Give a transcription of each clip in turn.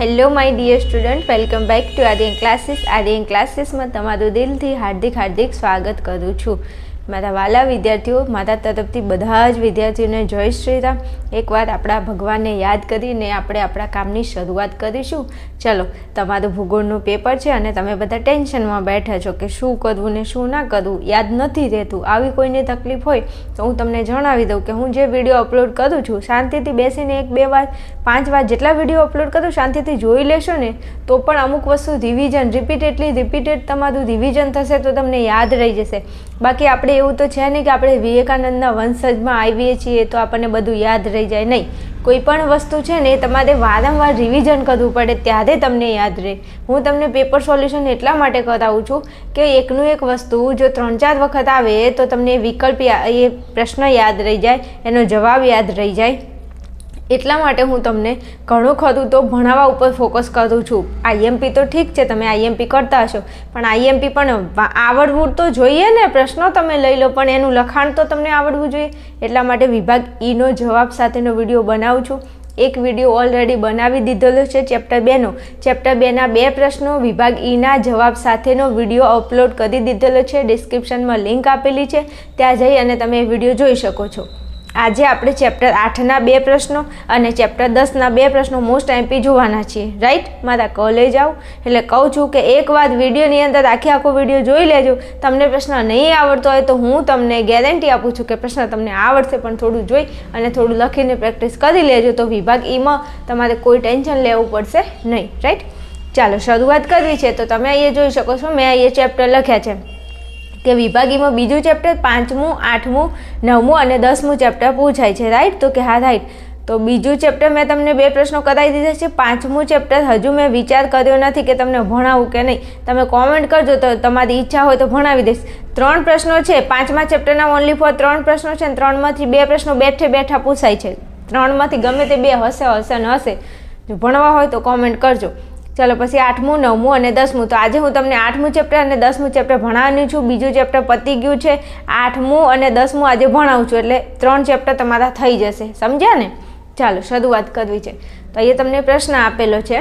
Hello my dear student, welcome back to Aryan classes. Aryan ક્લાસીસમાં તમારું દિલથી હાર્દિક સ્વાગત કરું છું. મારા વાલા વિદ્યાર્થીઓ, મારા તરફથી બધા જ વિદ્યાર્થીઓને જય શ્રી રામ. એકવાર આપણા ભગવાનને યાદ કરીને આપણે આપણા કામની શરૂઆત કરીશું. ચલો, તમારું ભૂગોળનું પેપર છે અને તમે બધા ટેન્શનમાં બેઠા છો કે શું કરવું ને શું ના કરવું, યાદ નથી રહેતું. આવી કોઈને તકલીફ હોય તો હું તમને જણાવી દઉં કે હું જે વિડીયો અપલોડ કરું છું, શાંતિથી બેસીને 1-2 વાર 5 વાર જેટલા વિડીયો અપલોડ કરું શાંતિથી જોઈ લેશો ને તો પણ અમુક વસ્તુ રિવિઝન રિપીટેડ તમારું રિવિઝન થશે તો તમને યાદ રહી જશે. બાકી આપણે એવું તો છે નહીં કે આપણે વિવેકાનંદના વંશજમાં આવીએ છીએ તો આપણને બધું યાદ રહી જાય. નહીં, કોઈ પણ વસ્તુ છે ને તમારે વારંવાર રિવિઝન કરવું પડે ત્યારે તમને યાદ રહે. હું તમને પેપર સોલ્યુશન એટલા માટે કરાવું છું કે એકનું એક વસ્તુ જો 3-4 વખત આવે તો તમને વિકલ્પ એ પ્રશ્ન યાદ રહી જાય, એનો જવાબ યાદ રહી જાય. એટલા માટે હું તમને ઘણું ખરું તો ભણાવવા ઉપર ફોકસ કરું છું. આઈએમપી તો ઠીક છે, તમે આઈએમપી કરતા હશો, પણ આઈએમપી પણ આવડવું તો જોઈએ ને. પ્રશ્નો તમે લઈ લો પણ એનું લખાણ તો તમને આવડવું જોઈએ. એટલા માટે વિભાગ ઈનો જવાબ સાથેનો વિડીયો બનાવું છું. એક વિડીયો ઓલરેડી બનાવી દીધેલો છે ચેપ્ટર 2નો. ચેપ્ટર 2ના 2 પ્રશ્નો વિભાગ ઈના જવાબ સાથેનો વિડીયો અપલોડ કરી દીધેલો છે. ડિસ્ક્રિપ્શનમાં લિંક આપેલી છે, ત્યાં જઈ અને તમે એ વિડીયો જોઈ શકો છો. આજે આપણે ચેપ્ટર 8ના 2 પ્રશ્નો અને ચેપ્ટર 10ના 2 પ્રશ્નો મોસ્ટ એમપી જોવાના છીએ. રાઈટ, મારા કોલેજ આવું એટલે કહું છું કે એકવાર વિડીયોની અંદર આખો વિડીયો જોઈ લેજો. તમને પ્રશ્ન નહીં આવડતો હોય તો હું તમને ગેરંટી આપું છું કે પ્રશ્ન તમને આવડશે, પણ થોડું જોઈ અને થોડું લખીને પ્રેક્ટિસ કરી લેજો તો વિભાગ ઈમાં તમારે કોઈ ટેન્શન લેવું પડશે નહીં. રાઈટ, ચાલો શરૂઆત કરવી છે તો તમે અહીંયા જોઈ શકો છો મેં અહીંયા ચેપ્ટર લખ્યા છે કે વિભાગીમાં બીજું ચેપ્ટર 5મું, 8મું, 9મું અને 10મું ચેપ્ટર પૂછાય છે. રાઈટ, તો કે હા રાઈટ. તો બીજું ચેપ્ટર મેં તમને 2 પ્રશ્નો કરાવી દીધા છે. 5મું ચેપ્ટર હજુ મેં વિચાર કર્યો નથી કે તમને ભણાવું કે નહીં. તમે કોમેન્ટ કરજો તો તમારી ઈચ્છા હોય તો ભણાવી દઈશ. 3 પ્રશ્નો છે 5મા ચેપ્ટરના, ઓનલી ફોર 3 પ્રશ્નો છે. 3માંથી 2 પ્રશ્નો બેઠા પૂછાય છે. 3માંથી ગમે તે 2 હશે ને હશે. જો ભણવા હોય તો કોમેન્ટ કરજો. ચાલો પછી 8મું, 9મું અને 10મું. તો આજે હું તમને 8મું ચેપ્ટર અને 10મું ચેપ્ટર ભણાવવાની છું. બીજું ચેપ્ટર પતી ગયું છે. 8મું અને 10મું આજે ભણાવું છું, એટલે 3 ચેપ્ટર તમારા થઈ જશે. સમજ્યા ને? ચાલો શરૂઆત કરવી છે. તો અહીંયા તમને પ્રશ્ન આપેલો છે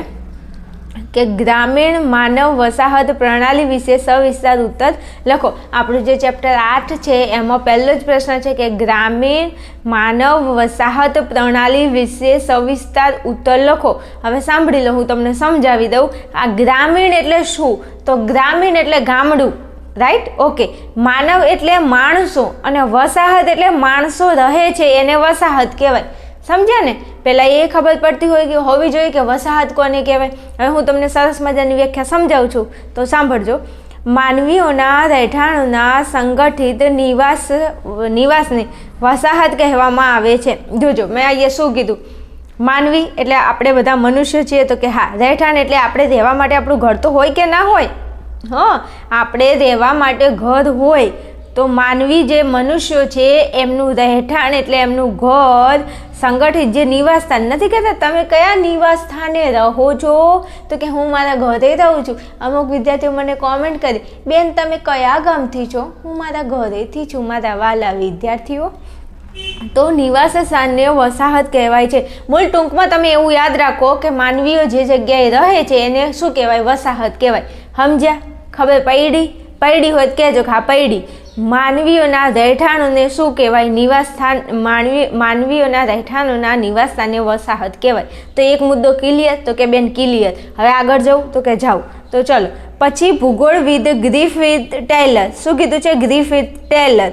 કે ગ્રામીણ માનવ વસાહત પ્રણાલી વિશે સવિસ્તાર ઉત્તર લખો. આપણું જે ચેપ્ટર 8 છે એમાં પહેલો જ પ્રશ્ન છે કે ગ્રામીણ માનવ વસાહત પ્રણાલી વિશે સવિસ્તાર ઉત્તર લખો. હવે સાંભળી લો, હું તમને સમજાવી દઉં. આ ગ્રામીણ એટલે શું? તો ગ્રામીણ એટલે ગામડું. Right, okay. માનવ એટલે માણસો અને વસાહત એટલે માણસો રહે છે, એને વસાહત કહેવાય. સમજ્યા ને? પહેલાં એ ખબર પડતી હોય કે હોવી જોઈએ કે વસાહત કોને કહેવાય. હવે હું તમને સરસ મજાની વ્યાખ્યા સમજાવું છું તો સાંભળજો. માનવીઓના રહેઠાણોના સંગઠિત નિવાસને વસાહત કહેવામાં આવે છે. જોજો મેં અહીંયા શું કીધું. માનવી એટલે આપણે બધા મનુષ્ય છીએ તો કે હા. રહેઠાણ એટલે આપણે રહેવા માટે આપણું ઘર તો હોય કે ના હોય? હા, આપણે રહેવા માટે ઘર હોય તો માનવી જે મનુષ્યો છે એમનું રહેઠાણ એટલે એમનું ઘર, સંગઠિત જે નિવાસ સ્થાન. નથી કહેતા તમે કયા નિવાસ સ્થાને રહો છો? તો કે હું મારા ઘરે રહું છું. અમુક વિદ્યાર્થીઓ મને કોમેન્ટ કરી, બેન તમે કયા ગામથી છો? હું મારા ઘરેથી છું. મારા વાલા વિદ્યાર્થીઓ, તો નિવાસ સ્થાનને વસાહત કહેવાય છે. મૂળ ટૂંકમાં તમે એવું યાદ રાખો કે માનવીઓ જે જગ્યાએ રહે છે એને શું કહેવાય? વસાહત કહેવાય. સમજ્યા? ખબર પડી હોય તો કહેજો કે હા પડી. માનવીઓના રહેઠાણોને શું કહેવાય? નિવાસ સ્થાન. માનવીઓના રહેઠાણોના નિવાસ સ્થાનને વસાહત કહેવાય. તો એક મુદ્દો ક્લિયર? તો કે બેન ક્લિયર. હવે આગળ જવું? તો કે જાઉં. તો ચલો પછી ભૂગોળવિદ ગ્રિફિથ ટેલર. શું કીધું છે? ગ્રિફિથ ટેલર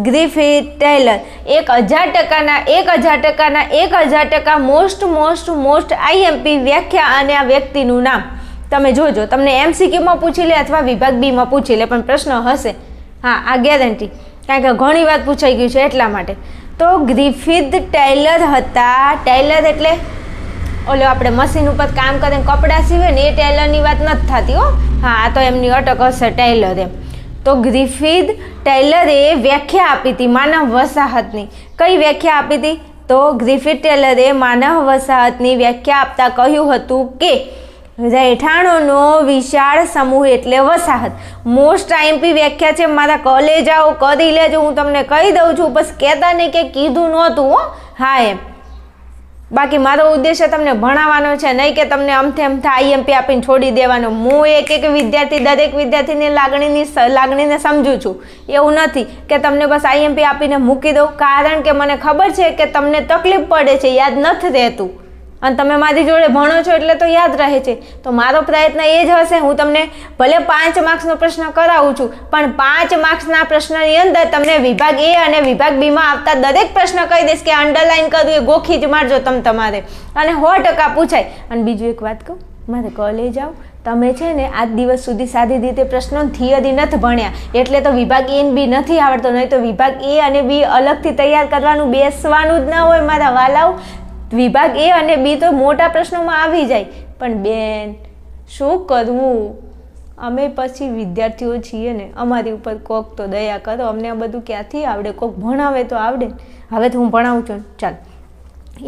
1000% મોસ્ટ આઈએમપી વ્યાખ્યા અને આ વ્યક્તિનું નામ. તમે જોજો, તમને MCQમાં પૂછી લે અથવા વિભાગ બીમાં પૂછી લે, પણ પ્રશ્ન હશે. હા, આ ગેરંટી, કારણ કે ઘણી વાર પૂછાઈ ગયું છે એટલા માટે. તો ગ્રિફિથ ટેલર હતા. ટેલર એટલે ઓલો આપણે મશીન ઉપર કામ કરીને કપડાં સીવે ને એ ટેલરની વાત નથી થતી હો. હા, આ તો એમની અટક હશે ટેલર એમ. તો ગ્રિફિથ ટેલરે વ્યાખ્યા આપી હતી માનવ વસાહતની. કઈ વ્યાખ્યા આપી હતી? તો ગ્રિફિથ ટેલરે માનવ વસાહતની વ્યાખ્યા આપતા કહ્યું હતું કે રહેઠાણોનો વિશાળ સમૂહ એટલે વસાહત. મોસ્ટ આઈએમપી વ્યાખ્યા છે. મારા કોલેજ આવો કરી લેજો, હું તમને કહી દઉં છું. બસ કહેતા નહીં કે કીધું નહોતું હો. હા એમ બાકી મારો ઉદ્દેશ્ય તમને ભણાવવાનો છે, નહીં કે તમને અમથે આઈએમપી આપીને છોડી દેવાનો. હું એક વિદ્યાર્થી, દરેક વિદ્યાર્થીની લાગણીને સમજું છું. એવું નથી કે તમને બસ આઈએમપી આપીને મૂકી દઉં, કારણ કે મને ખબર છે કે તમને તકલીફ પડે છે, યાદ નથી રહેતું, અને તમે મારી જોડે ભણો છો એટલે તો યાદ રહે છે. તો મારો પ્રયત્ન એ જ હશે, હું તમને ભલે 5 માર્ક્સનો પ્રશ્ન કરાવું છું, પણ 5 માર્ક્સના પ્રશ્નની અંદર તમને વિભાગ એ અને વિભાગ બીમાં આવતા દરેક પ્રશ્ન કહી દઈશ કે અંડરલાઈન કરવું એ ગોખી જ મારજો તમારે, અને 100% પૂછાય. અને બીજું એક વાત કહું, મારે કોલેજ આવ, તમે છે ને આજ દિવસ સુધી સાદી રીતે પ્રશ્નો થિયરી નથી ભણ્યા, એટલે તો વિભાગ એ બી નથી આવડતો, નહીં તો વિભાગ એ અને બી અલગથી તૈયાર કરવાનું બેસવાનું જ ના હોય મારા વાલાઓ. વિભાગ એ અને બી તો મોટા પ્રશ્નોમાં આવી જાય, પણ બેન શું કરવું, અમે પછી વિદ્યાર્થીઓ છીએ ને, અમારી ઉપર કોક તો દયા કરો, અમને આ બધું ક્યાંથી આવડે, કોક ભણાવે તો આવડે. હવે તો હું ભણાવું છું. ચાલ,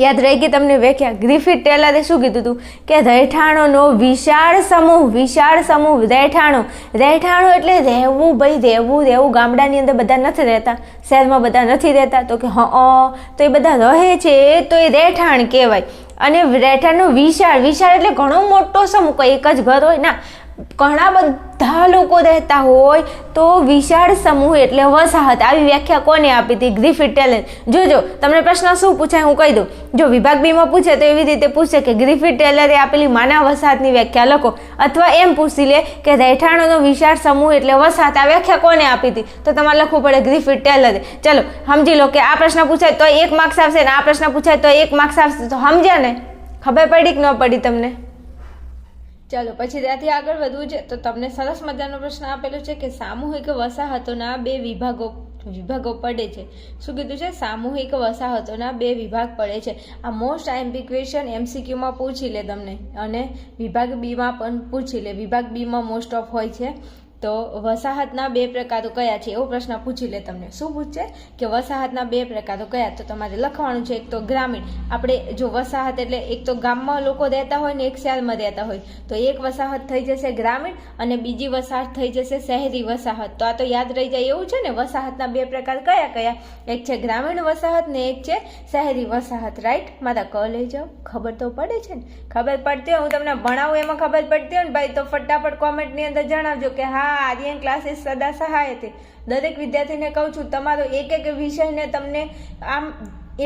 યાદ રહી ગઈ તમને વ્યાખ્યા. ગ્રિફિથ ટેલરે શું કીધું હતું કે રહેઠાણોનો વિશાળ સમૂહ. રહેઠાણો એટલે રહેવું, ભાઈ રહેવું. ગામડાની અંદર બધા નથી રહેતા, શહેરમાં બધા નથી રહેતા, તો કે તો એ બધા રહે છે તો એ રહેઠાણ કહેવાય. અને રહેઠાણનો વિશાળ એટલે ઘણો મોટો સમૂહ, કોઈ એક જ ઘર હોય ના, ઘણા બધા લોકો રહેતા હોય તો વિશાળ સમૂહ એટલે વસાહત. આવી વ્યાખ્યા કોને આપી હતી? Griffith Taylor. જોજો તમને પ્રશ્ન શું પૂછાય હું કહી દઉં. જો વિભાગ બીમાં પૂછે તો એવી રીતે પૂછે કે ગ્રિફિથ ટેલરે આપેલી માનવ વસાહતની વ્યાખ્યા લખો, અથવા એમ પૂછી લે કે રહેઠાણોનો વિશાળ સમૂહ એટલે વસાહત. આ વ્યાખ્યા કોને આપી હતી? તો તમારે લખવું પડે ગ્રિફિથ ટેલરે. ચલો સમજી લો કે આ પ્રશ્ન પૂછાય તો 1 માર્ક્સ આવશે, ને આ પ્રશ્ન પૂછાય તો 1 માર્ક્સ આવશે. તો સમજ્યા ને? ખબર પડી કે ન પડી તમને? ચાલો પછી ત્યાંથી આગળ વધવું છે તો તમને સરસ મજાનો પ્રશ્ન આપેલો છે કે સામૂહિક વસાહતોના 2 વિભાગો પડે છે. શું કીધું છે? સામૂહિક વસાહતોના 2 વિભાગ પડે છે. આ મોસ્ટ આઈએમપી ક્વેશ્ચન એમસીક્યુમાં પૂછી લે તમને, અને વિભાગ બીમાં પણ પૂછી લે. વિભાગ બીમાં મોસ્ટ ઓફ હોય છે. તો વસાહતના 2 પ્રકારો કયા છે એવો પ્રશ્ન પૂછી લે તમને. શું પૂછશે કે વસાહતના 2 પ્રકારો કયા? તો તમારે લખવાનું છે. એક તો ગ્રામીણ, આપણે જો વસાહત એટલે એક તો ગામમાં લોકો રહેતા હોય ને એક શહેરમાં રહેતા હોય, તો એક વસાહત થઈ જશે ગ્રામીણ, અને બીજી વસાહત થઈ જશે શહેરી વસાહત. તો આ તો યાદ રહી જાય એવું છે ને. વસાહતના 2 પ્રકાર કયા? એક છે ગ્રામીણ વસાહત ને એક છે શહેરી વસાહત. રાઈટ? મારા કોલેજ ખબર તો પડે છે ને? ખબર પડતી હોય, હું તમને ભણાવું એમાં ખબર પડતી હોય ને ભાઈ, તો ફટાફટ કોમેન્ટની અંદર જણાવજો કે હા આર્યન ક્લાસીસ સદા સહાય છે. દરેક વિદ્યાર્થીને કહું છું, તમારો એક વિષયને તમને આમ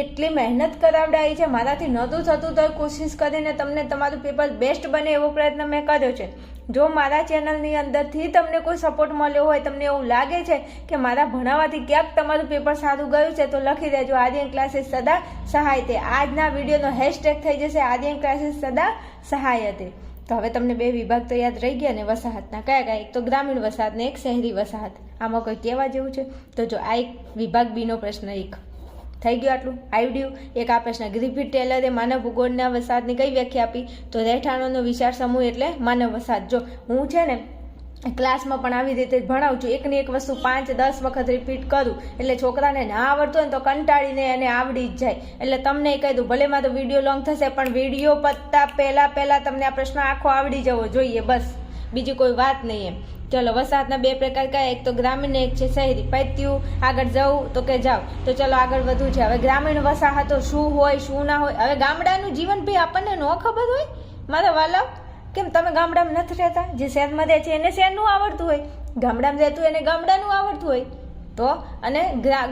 એટલી મહેનત કરાવડાવી છે, મારાથી નહોતું થતું તો કોશિશ કરીને તમને તમારું પેપર બેસ્ટ બને એવો પ્રયત્ન મેં કર્યો છે. જો મારા ચેનલની અંદરથી તમને કોઈ સપોર્ટ મળ્યો હોય, તમને એવું લાગે છે કે મારા ભણાવવાથી ક્યાંક તમારું પેપર સારું ગયું છે, તો લખી દેજો આર્યન ક્લાસીસ સદા સહાય છે. આજના વિડીયોનો હેશટેગ થઈ જશે આર્યન ક્લાસીસ સદા સહાય છે. તો હવે તમને 2 વિભાગ તો યાદ રહી ગયા ને વસાહતના. કયા? એક તો ગ્રામીણ વસાહત ને એક શહેરી વસાહત. આમાં કોઈ કહેવા જેવું છે? તો જો આ એક વિભાગ બીનો પ્રશ્ન એક થઈ ગયો. આટલું આવડ્યું. એક આ પ્રશ્ન ગ્રિફિથ ટેલરે માનવ ભૂગોળના વસાહતની કઈ વ્યાખ્યા આપી? તો રહેઠાણોનો વિશાળ સમૂહ એટલે માનવ વસાહત. જો હું છે ને ક્લાસમાં પણ આવી રીતે જ ભણાવું છું. એકની એક વસ્તુ 5-10 વખત રિપીટ કરું, એટલે છોકરાને ના આવડતું હોય ને તો કંટાળીને એને આવડી જ જાય. એટલે તમને કહી દઉં, ભલે મારો વિડીયો લોંગ થશે, પણ વિડીયો પતતા પહેલા તમને આ પ્રશ્ન આખો આવડી જવો જોઈએ, બસ બીજી કોઈ વાત નહીં એમ. ચલો વસાહતના 2 પ્રકાર કયા? એક તો ગ્રામીણ ને એક છે શહેરી. પત્યું આગળ જવું તો કે જાઓ. તો ચલો આગળ વધવું છે. હવે ગ્રામીણ વસાહતો શું હોય શું ના હોય. હવે ગામડાનું જીવન ભાઈ આપણને ન ખબર હોય મારા વાલા. કેમ તમે ગામડામાં નથી રહેતા? જે શહેરમાં રહે છે એને શહેરનું આવડતું હોય, ગામડામાં રહેતું એને ગામડાનું આવડતું હોય. તો અને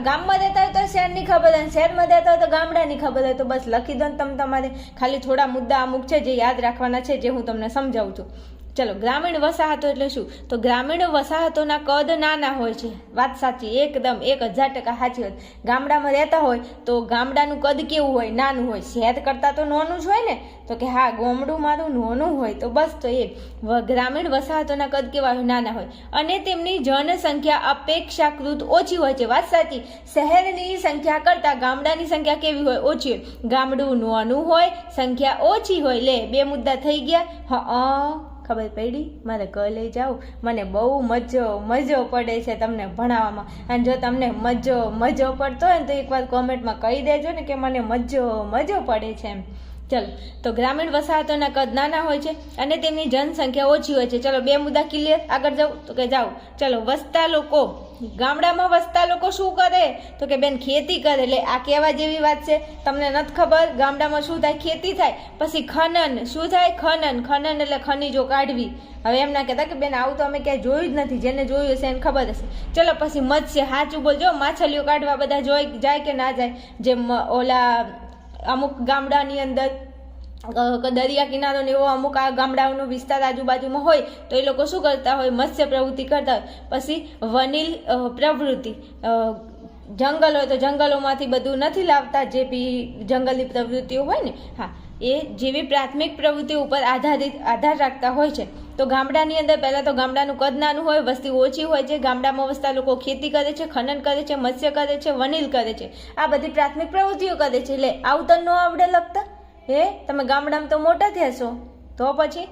ગામમાં રહેતા હોય તો શહેરની ખબર હોય, શહેરમાં રહેતા હોય તો ગામડાની ખબર હોય. તો બસ લખી દો ને તમે. તમારે ખાલી થોડા મુદ્દા અમુક છે જે યાદ રાખવાના છે, જે હું તમને સમજાવું છું. ચલો ગ્રામીણ વસાહતો એટલે શું? તો ગ્રામીણ વસાહતોના કદ નાના હોય છે. વાત સાચી, એકદમ 1000% સાચી વાત. ગામડામાં રહેતા હોય તો ગામડાનું કદ કેવું હોય? નાનું હોય. શહેર કરતાં તો નાનું જ હોય ને. તો કે હા ગામડું મારું નાનું હોય. તો બસ તો એ ગ્રામીણ વસાહતોના કદ કેવા હોય? નાના હોય. અને તેમની જનસંખ્યા અપેક્ષાકૃત ઓછી હોય છે. વાત સાચી. શહેરની સંખ્યા કરતાં ગામડાની સંખ્યા કેવી હોય? ઓછી હોય. ગામડું નાનું હોય, સંખ્યા ઓછી હોય. લે 2 મુદ્દા થઈ ગયા. ખબર પડી? મારે કોલેજ જાઉં, મને બહુ મજો પડે છે તમને ભણાવવામાં. અને જો તમને મજો પડતો હોય ને તો એકવાર કોમેન્ટમાં કહી દેજો ને કે મને મજો પડે છે એમ. ચલો તો ગ્રામીણ વસાહતોના કદ નાના હોય છે અને તેમની જનસંખ્યા ઓછી હોય છે. ચલો 2 મુદ્દા ક્લિયર. આગળ જાઉં તો કે જાઓ. ચલો વસતા લોકો ગામડામાં વસતા લોકો શું કરે તો કે બેન ખેતી કરે. એટલે આ કહેવા જેવી વાત છે. તમને નથી ખબર ગામડામાં શું થાય? ખેતી થાય. પછી ખનન. શું થાય? ખનન એટલે ખનીજો કાઢવી. હવે એમ ના કહેતા કે બેન આવું તો અમે ક્યાંય જોયું જ નથી. જેને જોયું હશે એને ખબર હશે. ચલો પછી મત્સ્ય. સાચું બોલજો. માછલીઓ કાઢવા બધા જાય કે ના જાય? જેમ ઓલા અમુક ગામડાની અંદર દરિયા કિનારો ને એવો અમુક આ ગામડાઓનો વિસ્તાર આજુબાજુમાં હોય તો એ લોકો શું કરતા હોય? મત્સ્ય પ્રવૃત્તિ કરતા હોય. પછી વનીલ પ્રવૃત્તિ. જંગલ હોય તો જંગલોમાંથી બધું નથી લાવતા, જે બી જંગલની પ્રવૃત્તિઓ હોય ને, હા, એ જેવી પ્રાથમિક પ્રવૃત્તિ ઉપર આધાર રાખતા હોય છે. તો ગામડાની અંદર પહેલાં તો ગામડાનું કદ નાનું હોય, વસ્તી ઓછી હોય છે. ગામડામાં વસતા લોકો ખેતી કરે છે, ખનન કરે છે, મત્સ્ય કરે છે, વનીલ કરે છે. આ બધી પ્રાથમિક પ્રવૃત્તિઓ કરે છે. એટલે આવું તો ન આવડે લખતા? તમે ગામડામાં તો મોટા થયા છો તો પછી.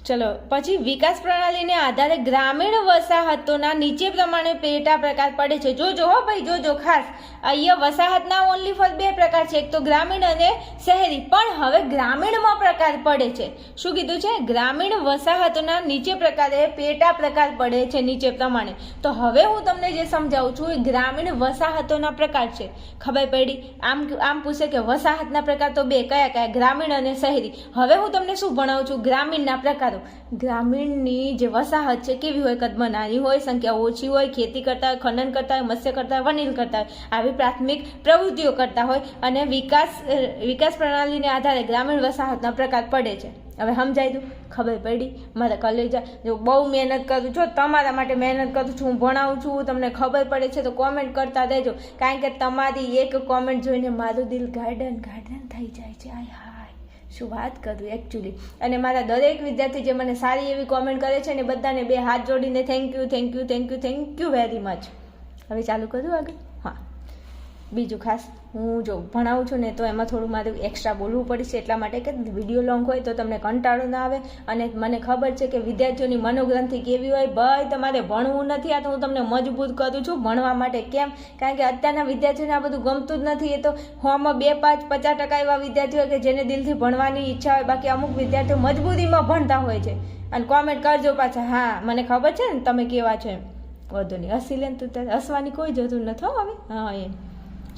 ચલો પછી વિકાસ પ્રણાલીને આધારે ગ્રામીણ વસાહતોના નીચે પ્રમાણે પેટા પ્રકાર પડે છે. જોજો હો ભાઈ, જોજો ખાસ. અહીંયા વસાહતના ઓનલી ફોર 2 પ્રકાર છે, એક તો ગ્રામીણ અને શહેરી. પણ હવે ગ્રામીણમાં પ્રકાર પડે છે. શું કીધું છે? ગ્રામીણ વસાહતોના નીચે પ્રકારે પેટા પ્રકાર પડે છે નીચે પ્રમાણે. તો હવે હું તમને જે સમજાવું છું એ ગ્રામીણ વસાહતોના પ્રકાર છે. ખબર પડી? આમ પૂછે કે વસાહતના પ્રકાર તો 2 કયા? ગ્રામીણ અને શહેરી. હવે હું તમને શું ભણાવું છું? ગ્રામીણના પ્રકારો. ગ્રામીણની જે વસાહત છે કેવી હોય? કદમાં નાની હોય, સંખ્યા ઓછી હોય, ખેતી કરતા હોય, ખનન કરતા હોય, મત્સ્ય કરતા હોય, વનીલ કરતા હોય, આવી પ્રાથમિક પ્રવૃત્તિઓ કરતા હોય. અને વિકાસ પ્રણાલીને આધારે ગ્રામીણ વસાહતના પ્રકાર પડે છે. હવે સમજાય? ખબર પડી? મારા કલેજા જો બહુ મહેનત કરું છું, તમારા માટે મહેનત કરું છું, હું ભણાવું છું, તમને ખબર પડે છે તો કોમેન્ટ કરતા રહેજો. કારણ કે તમારી એક કોમેન્ટ જોઈને મારું દિલ ગાર્ડન થઈ જાય છે. આય હાય, શું વાત કરું એકચ્યુઅલી. અને મારા દરેક વિદ્યાર્થી જે મને સારી એવી કોમેન્ટ કરે છે ને બધાને 2 હાથ જોડીને થેન્ક યુ વેરી મચ. હવે ચાલુ કરું આગળ. હા, બીજું ખાસ હું જો ભણાવું છું ને તો એમાં થોડું મારે એક્સ્ટ્રા બોલવું પડશે, એટલા માટે કે વિડીયો લોંગ હોય તો તમને કંટાળો ના આવે. અને મને ખબર છે કે વિદ્યાર્થીઓની મનોગ્રંથિ કેવી હોય. ભાઈ તમારે ભણવું નથી, આ તો હું તમને મજબૂત કરું છું ભણવા માટે. કેમ? કારણ કે અત્યારના વિદ્યાર્થીઓને આ બધું ગમતું જ નથી. એ તો હોમાં 2-5-50% એવા વિદ્યાર્થીઓ કે જેને દિલથી ભણવાની ઈચ્છા હોય, બાકી અમુક વિદ્યાર્થીઓ મજબૂરીમાં ભણતા હોય છે. અને કોમેન્ટ કરજો પાછા. હા, મને ખબર છે ને તમે કેવા છો એમ. વધુ નહીં હસી લે તું, ત્યારે હસવાની કોઈ જરૂર નથી હવે. હા એમ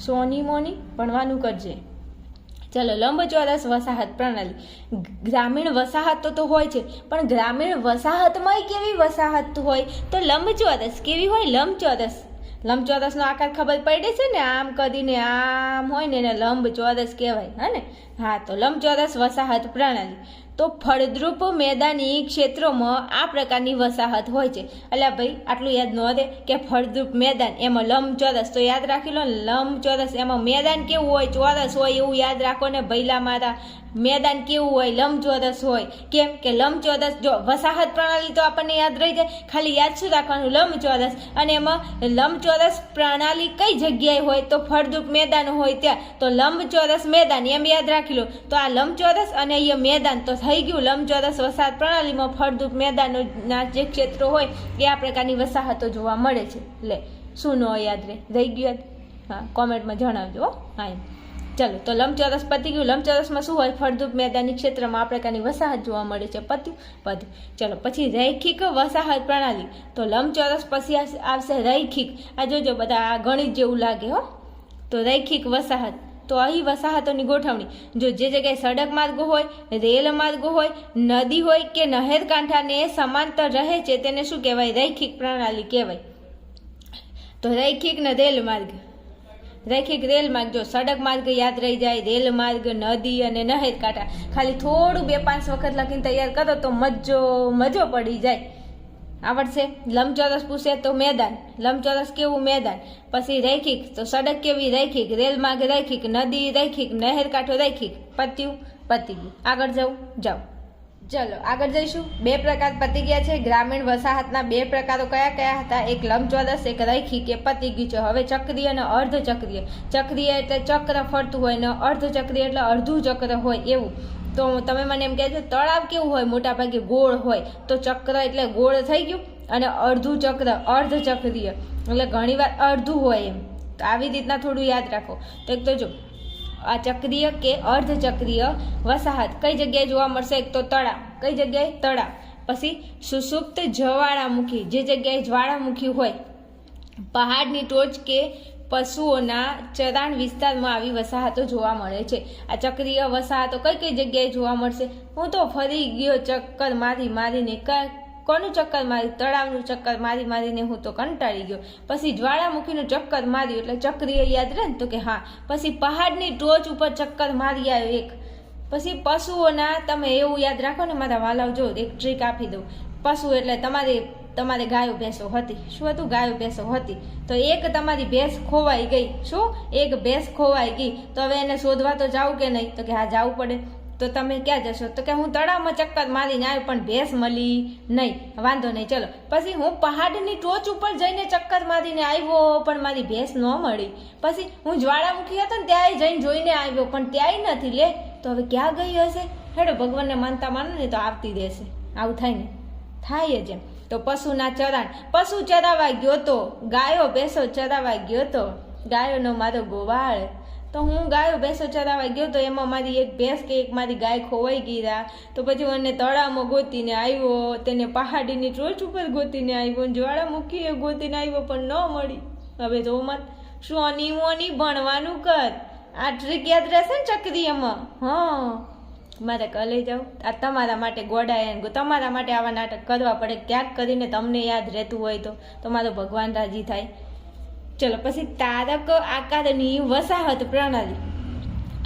સોની મોની ભણવાનું કરજે. ચલો, લંબચોરસ વસાહત પ્રણાલી. ગ્રામીણ વસાહતો તો હોય છે, પણ ગ્રામીણ વસાહતમાં કેવી વસાહત હોય? તો લંબચોરસ. કેવી હોય? લંબચોરસનો આકાર ખબર પડે છે ને? આમ કરીને આમ હોય ને એને લંબચોરસ કહેવાય. હા ને? હા, તો લંબચોરસ વસાહત પ્રણાલી. તો ફળદ્રુપ મેદાની ક્ષેત્રોમાં આ પ્રકારની વસાહત હોય છે. એટલે ભાઈ આટલું યાદ ન રહે કે ફળદ્રુપ મેદાન એમાં લંબચોરસ, તો યાદ રાખી લો ને, લંબચોરસ એમાં મેદાન કેવું હોય? ચોરસ હોય એવું યાદ રાખો ને ભઈલા મારા. મેદાન કેવું હોય? લંબચોરસ હોય. કેમ કે લંબચોરસ, જો વસાહત પ્રણાલી તો આપણને યાદ રહી જાય, ખાલી યાદ શું રાખવાનું? લંબચોરસ. અને એમાં લંબચોરસ પ્રણાલી કઈ જગ્યાએ હોય? તો ફળદ્રુપ મેદાન હોય ત્યાં. તો લંબચોરસ મેદાન એમ યાદ રાખી લો. તો આ લંબચોરસ અને અહીંયા મેદાન તો થઈ ગયું. લંબચોરસ વસાહત પ્રણાલીમાં ફળદ્રુપ મેદાનોના જે ક્ષેત્રો હોય એ આ પ્રકારની વસાહતો જોવા મળે છે. લે, શું ન યાદ રહી ગયું? હા, કોમેન્ટમાં જણાવજો. હા, ચલો, તો લંબચોરસ પતી ગયું. લંબચોરસમાં શું હોય? ફળદ્રુપ મેદાની ક્ષેત્રમાં આ પ્રકારની વસાહત જોવા મળે છે. પત્યું. ચલો, પછી રૈખિક વસાહત પ્રણાલી. તો લંબચોરસ પછી આવશે રૈખિક. આ જોજો બધા, આ ગણિત જેવું લાગે હો. તો રૈખિક વસાહત. તો અહીં વસાહતોની ગોઠવણી. જો જે જગ્યાએ સડક માર્ગો હોય, રેલ માર્ગો હોય, નદી હોય કે નહેર કાંઠાને સમાંતર રહે છે તેને શું કહેવાય? રૈખિક પ્રણાલી કહેવાય. તો રૈખિક ને રેલ માર્ગ. રૈખિક રેલ માર્ગ. જો સડક માર્ગ યાદ રહી જાય, રેલ માર્ગ, નદી અને નહેર કાંઠા. ખાલી થોડું 2-5 વખત લખીને તૈયાર કરો તો મજો પડી જાય. આવડશે. લંબચોરસ પૂછે તો મેદાન. લંબચોરસ કેવું? મેદાન. પછી રૈખિક, તો સડક કેવી? રૈખિક. રેલ માર્ગ રૈખિક. નદી રૈખિક. નહેર કાંઠો રૈખિક. પતી ગયું. આગળ જાઓ. ચલો આગળ જઈશું. 2 પ્રકાર પતી ગયા છે. ગ્રામીણ વસાહતના 2 પ્રકારો કયા હતા? એક લંબચોરસ, એક રૈખિક. એ પતી ગયું છે. હવે ચક્રીય અને અર્ધચક્રીય. ચક્રીય એટલે ચક્ર ફરતું હોય ને અર્ધચક્રીય એટલે અડધું ચક્ર હોય એવું. તો તમે મને એમ કહેજો તળાવ કેવું હોય? મોટા ભાગે ગોળ હોય. તો ચક્ર એટલે ગોળ થઈ ગયું. અને અડધું ચક્ર અર્ધચક્રીય એટલે ઘણીવાર અડધું હોય એમ. તો આવી રીતના થોડું યાદ રાખો. તો એક તો જો આ ચક્રીય કે અર્ધચક્રીય વસાહત કઈ જગ્યાએ જોવા મળશે? એક તો તળાવ. કઈ જગ્યાએ? તળાવ. પછી સુષુપ્ત જ્વાળામુખી, જે જગ્યાએ જ્વાળામુખી હોય, પહાડની ટોચ કે પશુઓના ચરાણ વિસ્તારમાં આવી વસાહતો જોવા મળે છે. આ ચક્રીય વસાહતો કઈ કઈ જગ્યાએ જોવા મળશે? હું તો ફરી ગયો ચક્કર મારીને. કોનું ચક્કર મારી? તળાવનું ચક્કર મારીને હું તો કંટાળી ગયો. પછી જ્વાળામુખીનું ચક્કર માર્યું એટલે ચક્રીય યાદ રહે ને? તો કે હા. પછી પહાડની ટોચ ઉપર ચક્કર મારી આવ્યો એક. પછી પશુઓના, તમે એવું યાદ રાખો ને મારા વાલાઓ, જો એક ટ્રીક આપી દઉં. પશુ એટલે તમારે ગાયો ભેંસો હતી. શું હતું? ગાયો ભેંસો હતી. તો એક તમારી ભેંસ ખોવાઈ ગઈ. શું? એક ભેંસ ખોવાઈ ગઈ. તો હવે એને શોધવા તો જાવ કે નહીં? તો કે હા, જવું પડે. તો તમે ક્યાં જશો? તો કે હું તળાવમાં ચક્કર મારીને આવ્યો પણ ભેંસ મળી નહીં. વાંધો નહીં, ચલો. પછી હું પહાડની ટોચ ઉપર જઈને ચક્કર મારીને આવ્યો પણ મારી ભેંસ ન મળી. પછી હું જ્વાળામુખી હતો ને ત્યાં જઈને જોઈને આવ્યો પણ ત્યાંય નથી. લે, તો હવે ક્યાં ગઈ હશે? હેડો, ભગવાનને માનતા માનો ને તો આવતી રહેશે. આવું થાય ને? થાય જ એમ. તો પશુના ચરાણ, પશુ ચરાવા ગયો તો, ગાયો ભેંસો ચરાવા ગયો તો, ગાયોનો મારો ગોવાળ. તો હું ગાયો ભેંસો ચરાવા ગયો તો એમાં મારી એક ભેંસ કે એક મારી ગાય ખોવાઈ ગયા. તો પછી મને તળાવમાં ગોતીને આવ્યો, તેને પહાડીની ટોચ ઉપર ગોતીને આવ્યો, જ્વાળામુખીએ ગોતીને આવ્યો પણ ન મળી. હવે જો મત, શું અની ભણવાનું કર. આ ટ્રીક યાદ રહેશે ને ચક્રીયમાં? હા, મારે કલે જાઓ. આ તમારા માટે ગોડાય, તમારા માટે આવા નાટક કરવા પડે. ક્યાંક કરીને તમને યાદ રહેતું હોય તો તમારો ભગવાન રાજી થાય. ચલો, પછી તારક આકારની વસાહત પ્રણાલી.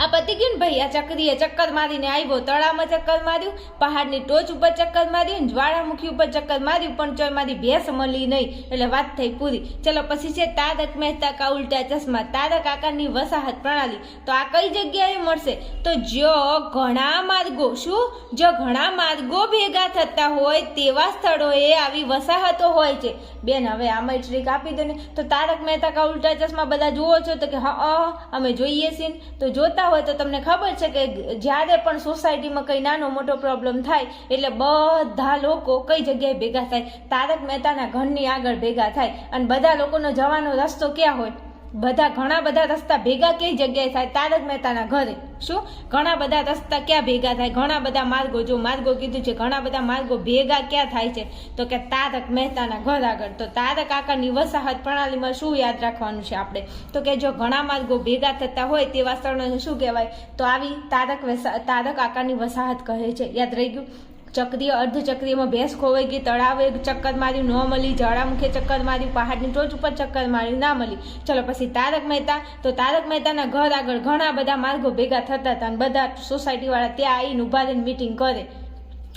આ પતી ગયું ને ભાઈ. આ ચક્રીએ ચક્કર મારીને આવ્યો, તળાવમાં ચક્કર માર્યું, પહાડની ટોચ ઉપર ચક્કર માર્યું, જ્વાળામુખી ઉપર ચક્કર માર્યું પણ ચોય મારી ભેંસ મળી નહીં. એટલે વાત થઈ પૂરી. ચલો, પછી છે તારક મહેતા કા ઉલ્ટા ચશ્મા, તારક આકારની વસાહત પ્રણાલી. તો આ કઈ જગ્યાએ મળશે? તો જો ઘણા માર્ગો, શું? જો ઘણા માર્ગો ભેગા થતા હોય તેવા સ્થળોએ આવી વસાહતો હોય છે. બેન, હવે આમાં ટ્રીક આપી દો ને. તો તારક મહેતા કા ઉલ્ટા ચશ્મા બધા જુઓ છો? તો કે હા, અમે જોઈએ છીએ. તો જોતા હોય તો તમને ખબર છે કે જ્યારે પણ સોસાયટીમાં કઈ નાનો મોટો પ્રોબ્લેમ થાય એટલે બધા લોકો કઈ જગ્યાએ ભેગા થાય? તારક મહેતાના ઘરની આગળ ભેગા થાય. અને બધા લોકોનો જવાનો રસ્તો ક્યાં હોય? ઘણા બધા રસ્તા ભેગા કઈ જગ્યાએ થાય? તારક મહેતાના ઘરે. શું? ઘણા બધા રસ્તા ક્યાં ભેગા થાય? ઘણા બધા માર્ગો. જો માર્ગો કીધું છે, ઘણા બધા માર્ગો ભેગા ક્યાં થાય છે? તો કે તારક મહેતાના ઘર આગળ. તો તારક આકારની વસાહત પ્રણાલીમાં શું યાદ રાખવાનું છે આપણે? તો કે જો ઘણા માર્ગો ભેગા થતા હોય તેવા સ્થળોને શું કહેવાય? તો આવી તારક આકારની વસાહત કહે છે. યાદ રહી ગયું? ચક્રીય, અર્ધચક્રીયમાં ભેંસ ખોવાઈ ગઈ, તળાવે ચક્કર માર્યું, ન મળી, જ્વાળામુખે ચક્કર માર્યું, પહાડની ટોચ ઉપર ચક્કર માર્યું, ના મળી. ચલો, પછી તારક મહેતા. તો તારક મહેતાના ઘર આગળ ઘણા બધા માર્ગો ભેગા થતા હતા અને બધા સોસાયટી વાળા ત્યાં આવીને ઉભા રહીને મીટિંગ કરે.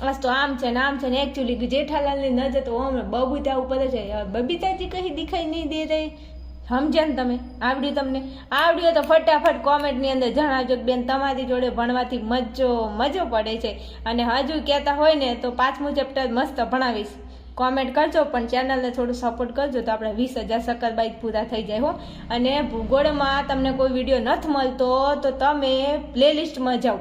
બસ તો આમ છે ને આમ છે ને. એકચ્યુઅલી જેઠાલાલની નજર તો બબીતા ઉપર છે. બબીતાજી કहीं દિખાઈ નહીં દે રહી. સમજ્યા ને તમે? આવડ્યું? તમને આવડ્યું તો ફટાફટ કોમેન્ટની અંદર જણાવજો. બેન, તમારી જોડે ભણવાથી મજો પડે છે. અને હજુ કહેતા હોય ને તો 5મું ચેપ્ટર મસ્ત ભણાવીશ. કોમેન્ટ કરજો પણ ચેનલને થોડું સપોર્ટ કરજો તો આપણે 20,000 સબસ્ક્રાઇબ પૂરા થઈ જાય હો. અને ભૂગોળમાં તમને કોઈ વિડીયો નથી મળતો તો તમે પ્લેલિસ્ટમાં જાઓ.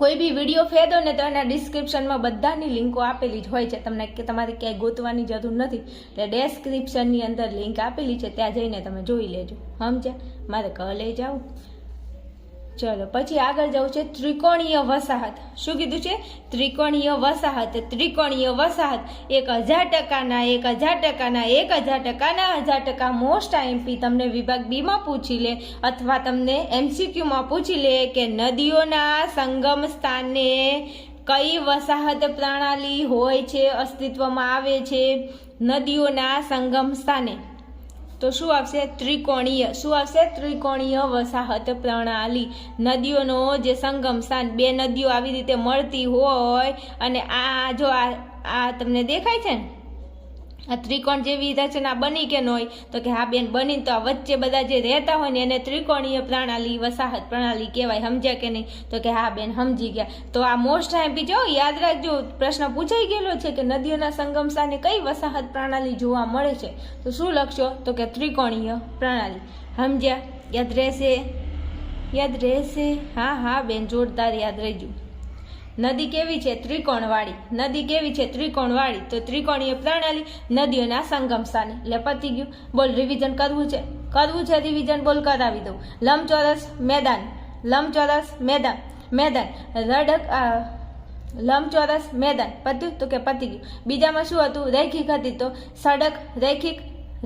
કોઈ બી વિડીયો ફેદો ને તો એના ડિસ્ક્રિપ્શનમાં બધાની લિંકો આપેલી જ હોય છે. તમને તમારે ક્યાંય ગોતવાની જરૂર નથી. એટલે ડિસ્ક્રિપ્શનની અંદર લિંક આપેલી છે, ત્યાં જઈને તમે જોઈ લેજો. સમજ્યા? મારે કલે જાઓ. ચલો, પછી આગળ જવું છે ત્રિકોણીય વસાહત. શું કીધું છે? ત્રિકોણીય વસાહત. ત્રિકોણીય વસાહત 1000%ના 1000%ના 1000%ના 1000% મોસ્ટ આઈએમપી તમને વિભાગ બી માં પૂછી લે અથવા તમને MCQ માં પૂછી લે કે નદીઓના સંગમ સ્થાને કઈ વસાહત પ્રણાલી હોય છે, અસ્તિત્વમાં આવે છે? નદીઓના સંગમ સ્થાને તો શું આવશે? ત્રિકોણીય. શું આવશે? ત્રિકોણીય વસાહત પ્રણાલી. નદીઓનો જે સંગમ સ્થાન, બે નદીઓ આવી રીતે મળતી હોય અને આ જો આ તમને દેખાય છે ને, આ ત્રિકોણ જેવી રચના બની કે ન હોય? તો કે હા બેન, બની. તો આ વચ્ચે બધા જે રહેતા હોય ને એને ત્રિકોણીય પ્રણાલી, વસાહત પ્રણાલી કહેવાય. સમજ્યા કે નહીં? તો કે હા બેન, સમજી ગયા. તો આ મોસ્ટ આઈએમપી જો યાદ રાખજો, પ્રશ્ન પૂછાઈ ગયેલો છે કે નદીઓના સંગમ સ્થાને કઈ વસાહત પ્રણાલી જોવા મળે છે? તો શું લખશો? તો કે ત્રિકોણીય પ્રણાલી. સમજ્યા? યાદ રહેશે? યાદ રહેશે? હા બેન, જોરદાર યાદ રહેજો. નદી કેવી છે? ત્રિકોણવાળી. નદી કેવી છે? ત્રિકોણવાળી. તો ત્રિકોણીય પ્રણાલી, નદીઓના સંગમ સ્થાને. એટલે પતી ગયું. બોલ, રિવિઝન કરવું છે? કરવું છે રિવિઝન? બોલ, કરાવી દઉં. લંબચોરસ મેદાન, લંબચોરસ મેદાન, મેદાન લંબચોરસ મેદાન પત્યું તો કે પતી ગયું. બીજામાં શું હતું? રૈખિક હતી તો સડક રૈખિક,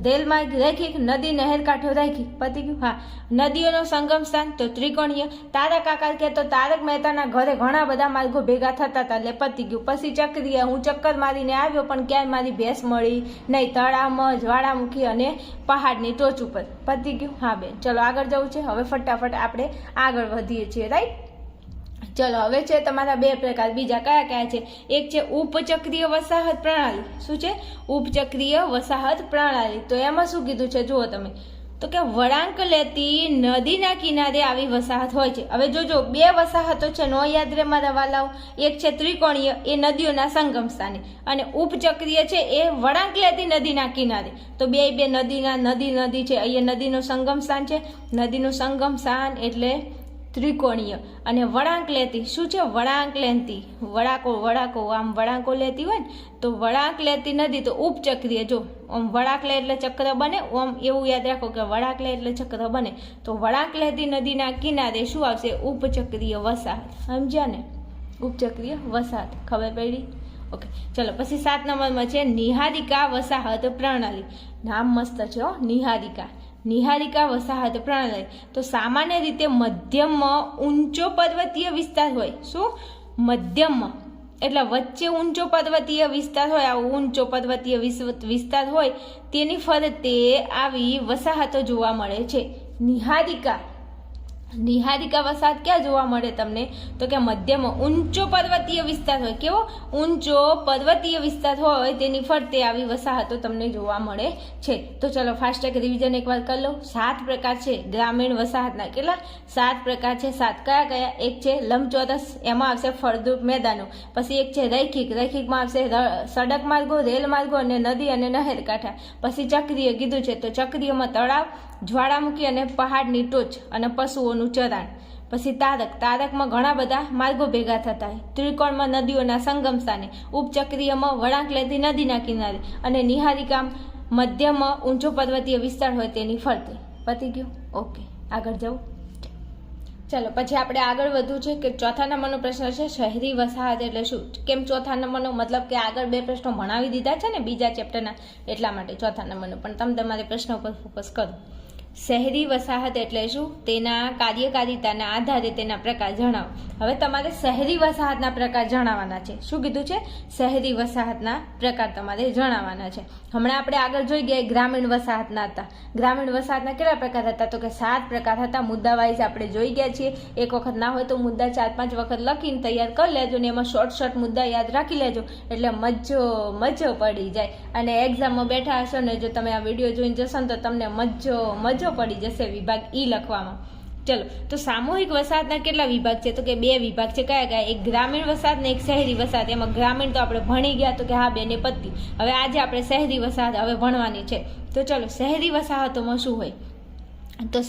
રેલમાર્ગ રૈખિક, નદી નહેર કાંઠો રૈખિક, પતી ગયું. હા, નદીઓનો સંગમ સ્થાન તો ત્રિકોણીય. તારક આકાર કે તો તારક મહેતાના ઘરે ઘણા બધા માર્ગો ભેગા થતા હતા એટલે પતી ગયું. પછી ચક્રીય, હું ચક્કર મારીને આવ્યો પણ ક્યાંય મારી ભેંસ મળી નહીં, તળાવમાં જ્વાળામુખી અને પહાડની ટોચ ઉપર, પતી ગયું. હા બેન, ચલો આગળ જવું છે. હવે ફટાફટ આપણે આગળ વધીએ છીએ. રાઈટ, ચલો હવે છે તમારા બે પ્રકાર બીજા કયા કયા છે? એક છે ઉપચક્રીય વસાહત પ્રણાલી. શું છે? ઉપચક્રીય વસાહત પ્રણાલી. તો એમાં શું કીધું છે જુઓ તમે, તો કે વળાંક લેતી નદીના કિનારે આવી વસાહત હોય છે. હવે જોજો, બે વસાહતો છે, નો યાદ રે મારા વાલાઓ. એક છે ત્રિકોણીય, એ નદીઓના સંગમ સ્થાને, અને ઉપચક્રીય છે એ વળાંક લેતી નદીના કિનારે. તો બે નદી છે, અહીંયા નદીનું સંગમ સ્થાન છે. નદીનું સંગમ સ્થાન એટલે ત્રિકોણીય. અને વળાંક લેતી શું છે? વળાંક લેતી, વળાંકો આમ વળાંકો લેતી હોય ને તો વળાંક લેતી નદી તો ઉપચક્રીય. જો આમ વળાંક લે એટલે ચક્ર બને, આમ એવું યાદ રાખો કે વળાંક લે એટલે ચક્ર બને. તો વળાંક લેતી નદીના કિનારે શું આવશે? ઉપચક્રીય વસાહત. સમજ્યા ને? ઉપચક્રીય વસાહત ખબર પડી? ઓકે, ચલો પછી 7 નંબરમાં છે નિહારિકા વસાહત પ્રણાલી. નામ મસ્ત છે હો, નિહારિકા. નિહારિકા વસાહત પ્રણાલી. તો સામાન્ય રીતે મધ્યમમાં ઊંચો પર્વતીય વિસ્તાર હોય. શું? મધ્યમમાં એટલે વચ્ચે ઊંચો પર્વતીય વિસ્તાર હોય, આવો ઊંચો પર્વતીય વિસ્તાર હોય તેની ફરતે આવી વસાહતો જોવા મળે છે. નિહારિકા વસાહત ક્યાં જોવા મળે તમને? તો કે મધ્યમાં ઊંચો પર્વતીય વિસ્તાર હોય. કેવો? ઊંચો પર્વતીય વિસ્તાર હોય તેની ફરતે આવી વસાહતો તમને જોવા મળે છે. તો ચલો ફાસ્ટેગ રિવિઝન એકવાર કરી લો. 7 પ્રકાર છે ગ્રામીણ વસાહતના. કેટલા? 7 પ્રકાર છે. 7 કયા કયા? એક છે લંબચોરસ, એમાં આવશે ફળદ્રુપ મેદાનો. પછી એક છે રૈખિક, રૈખિકમાં આવશે સડક માર્ગો, રેલ માર્ગો અને નદી અને નહેર કાંઠા. પછી ચક્રીય કીધું છે, તો ચક્રીયમાં તળાવ, જ્વાળામુખી અને પહાડની ટોચ અને પશુઓનું ચરાણ. પછી તારકમાં ઘણા બધા માર્ગો ભેગા થતા હોય. ત્રિકોણમાં નદીઓના સંગમ સ્થાને. ઉપચક્રીયમાં વળાંક લેતી નદીના કિનારે. અને નિહારિકા મધ્યમાં ઊંચો પર્વતીય વિસ્તાર હોય તેની ફરતે. પતી ગયું? ઓકે, આગળ જવું. ચલો પછી આપણે આગળ વધવું છે કે ચોથા નંબરનો પ્રશ્ન છે શહેરી વસાહત એટલે શું? કેમ ચોથા નંબરનો? મતલબ કે આગળ 2 પ્રશ્નો ભણાવી દીધા છે ને બીજા ચેપ્ટરના, એટલા માટે ચોથા નંબરનો. પણ તમે તમારે પ્રશ્ન ઉપર ફોકસ કરો. શહેરી વસાહત એટલે શું? તેના કાર્યકારિતાના આધારે તેના પ્રકાર જણાવો. હવે તમારે શહેરી વસાહતના પ્રકાર જણાવવાના છે. શું કીધું છે? શહેરી વસાહતના પ્રકાર તમારે જણાવવાના છે. હમણાં આપણે આગળ જોઈ ગયા ગ્રામીણ વસાહતના હતા. ગ્રામીણ વસાહતના કેટલા પ્રકાર હતા? તો કે 7 પ્રકાર હતા. મુદ્દા વાઇઝ આપણે જોઈ ગયા છીએ. એક વખત ના હોય તો મુદ્દા 4-5 વખત લખીને તૈયાર કરી લેજો ને એમાં શોર્ટ મુદ્દા યાદ રાખી લેજો એટલે મજો પડી જાય. અને એક્ઝામમાં બેઠા હશો ને જો તમે આ વિડીયો જોઈને જશો ને તો તમને મજો પડી જશે વિભાગ ઈ લખવામાં. ચલો, તો સામૂહિક વસાહતના કેટલા વિભાગ છે? તો કે 2 વિભાગ છે. કયા કયા? એક ગ્રામીણ વસાહત ને એક શહેરી વસાહત. એમાં ગ્રામીણ તો આપણે ભણી ગયા તો કે હા બેને પત્તી. હવે આજે આપણે શહેરી વસાહત હવે ભણવાની છે. તો ચલો, શહેરી વસાહતોમાં શું હોય? તો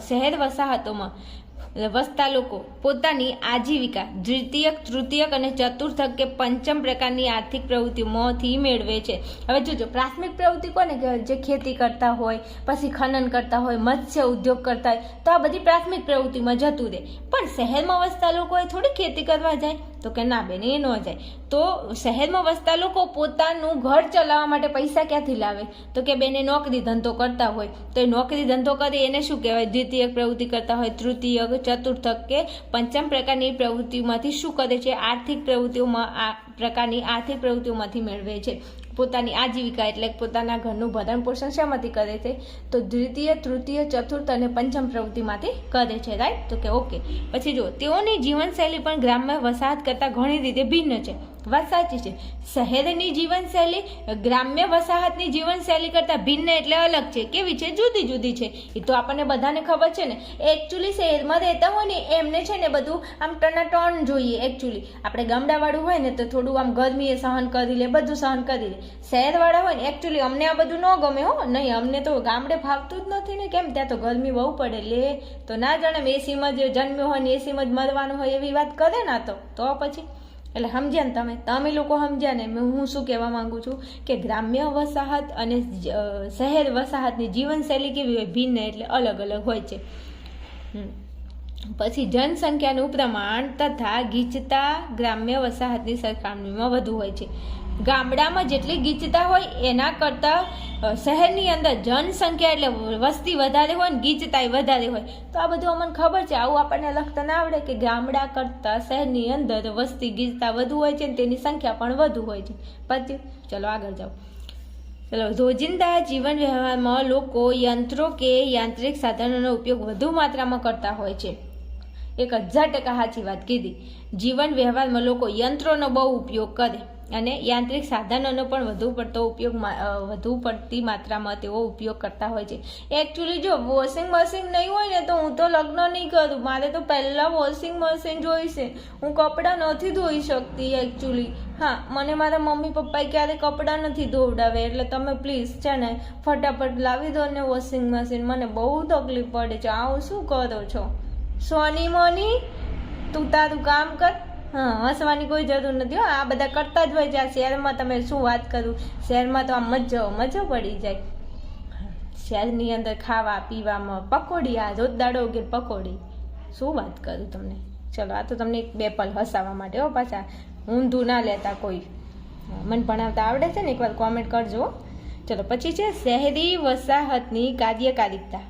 શહેર વસાહતોમાં વસતા લોકો પોતાની આજીવિકા દ્વિતીયક, તૃતીયક અને ચતુર્થક કે પંચમ પ્રકારની આર્થિક પ્રવૃત્તિઓમાંથી મેળવે છે. હવે જોજો, પ્રાથમિક પ્રવૃત્તિ કોને કહેવાય? જે ખેતી કરતા હોય, પછી ખનન કરતા હોય, મત્સ્ય ઉદ્યોગ કરતા હોય, તો આ બધી પ્રાથમિક પ્રવૃત્તિમાં જતું રહે. પણ શહેરમાં વસતા લોકો એ થોડી ખેતી કરવા જાય? તો કે ના બેન, એ ન જાય. તો શહેરમાં વસતા લોકો પોતાનું ઘર ચલાવવા માટે પૈસા ક્યાંથી લાવે? તો કે બેન, નોકરી ધંધો કરતા હોય તો એ નોકરી ધંધો કરે એને શું કહેવાય? દ્વિતીયક પ્રવૃત્તિ કરતા હોય, તૃતીયક, ચતુર્થક કે પંચમ પ્રકારની પ્રવૃત્તિઓમાંથી શું કરે છે? આર્થિક પ્રવૃત્તિઓમાંથી મેળવે છે. પોતાની આજીવિકા એટલે પોતાના ઘરનું ભરણ પોષણ શેમાંથી કરે છે? તો દ્વિતીય, તૃતીય, ચતુર્થ અને પંચમ પ્રવૃત્તિમાંથી કરે છે. રાઈટ? તો કે ઓકે. પછી જો, તેઓની જીવનશૈલી પણ ગ્રામ્ય વસાહત કરતાં ઘણી રીતે ભિન્ન છે. વાત સાચી છે. શહેરની જીવનશૈલી ગ્રામ્ય વસાહતની જીવનશૈલી કરતાં ભિન્ન એટલે અલગ છે. કેવી છે? જુદી જુદી છે. એ તો આપણને બધાને ખબર છે ને. એકચ્યુઅલી શહેરમાં રહેતા હોય ને એમને છે ને બધું આમ ટનાટણ જોઈએ. એકચ્યુઅલી આપણે ગામડાવાળું હોય ને તો થોડું આમ ગરમીએ સહન કરી લે, બધું સહન કરી લે. શહેરવાળા હોય ને એકચ્યુઅલી અમને આ બધું ન ગમે હો. નહીં, અમને તો ગામડે ફાવતું જ નથી ને. કેમ? ત્યાં તો ગરમી બહુ પડે. લે તો ના જાણે એસીમાં જ જન્મ્યો હોય ને એસીમાં જ મરવાનું હોય એવી વાત કરે ને તો પછી એટલે સમજ્યા ને તમે લોકો સમજ્યા ને. હું શું કહેવા માંગુ છું કે ગ્રામ્ય વસાહત અને શહેર વસાહતની જીવનશૈલી કેવી હોય? ભિન્ન એટલે અલગ અલગ હોય છે. પછી જનસંખ્યાનું પ્રમાણ તથા ગીચતા ગ્રામ્ય વસાહતની સરખામણીમાં વધુ હોય છે. ગામડામાં જેટલી ગીચતા હોય એના કરતાં શહેરની અંદર જનસંખ્યા એટલે વસ્તી વધારે હોય ને ગીચતા વધારે હોય. તો આ બધું અમને ખબર છે, આવું આપણને લખતા ના આવડે કે ગામડા કરતાં શહેરની અંદર વસ્તી ગીચતા વધુ હોય છે ને તેની સંખ્યા પણ વધુ હોય છે. પછી ચલો આગળ જાઓ. ચલો, રોજિંદા જીવન વ્યવહારમાં લોકો યંત્રો કે યાંત્રિક સાધનોનો ઉપયોગ વધુ માત્રામાં કરતા હોય છે. 1000% સાચી વાત કીધી. જીવન વ્યવહારમાં લોકો યંત્રોનો બહુ ઉપયોગ કરે અને યાંત્રિક સાધનોનો પણ વધુ પડતી માત્રામાં તેઓ ઉપયોગ કરતા હોય છે. એકચ્યુઅલી જો વોશિંગ મશીન નહીં હોય ને તો હું તો લગ્ન નહીં કરું. મારે તો પહેલાં વોશિંગ મશીન જોઈશે. હું કપડાં નથી ધોઈ શકતી એકચ્યુઅલી. હા, મને મારા મમ્મી પપ્પાએ ક્યારે કપડાં નથી ધોવડાવે, એટલે તમે પ્લીઝ છે ને ફટાફટ લાવી દો ને વોશિંગ મશીન. મને બહુ તકલીફ પડે છે. આવું શું કરો છો સોની મોની? તું તારું કામ કર. હા, હસવાની કોઈ જરૂર નથી. આ બધા કરતા જ હોય છે. આ શહેરમાં તમે શું વાત કરું, શહેરમાં તો આ મજો પડી જાય. શહેરની અંદર ખાવા પીવામાં પકોડી, આ રોજ દાડો કે પકોડી, શું વાત કરું તમને. ચલો, આ તો તમને એક બે પલ હસાવવા માટે હો, પાછા ઊંધું ના લેતા કોઈ. મને ભણાવતા આવડે છે ને, એકવાર કોમેન્ટ કરજો. ચલો, પછી છે શહેરી વસાહતની કાર્યકારિતા.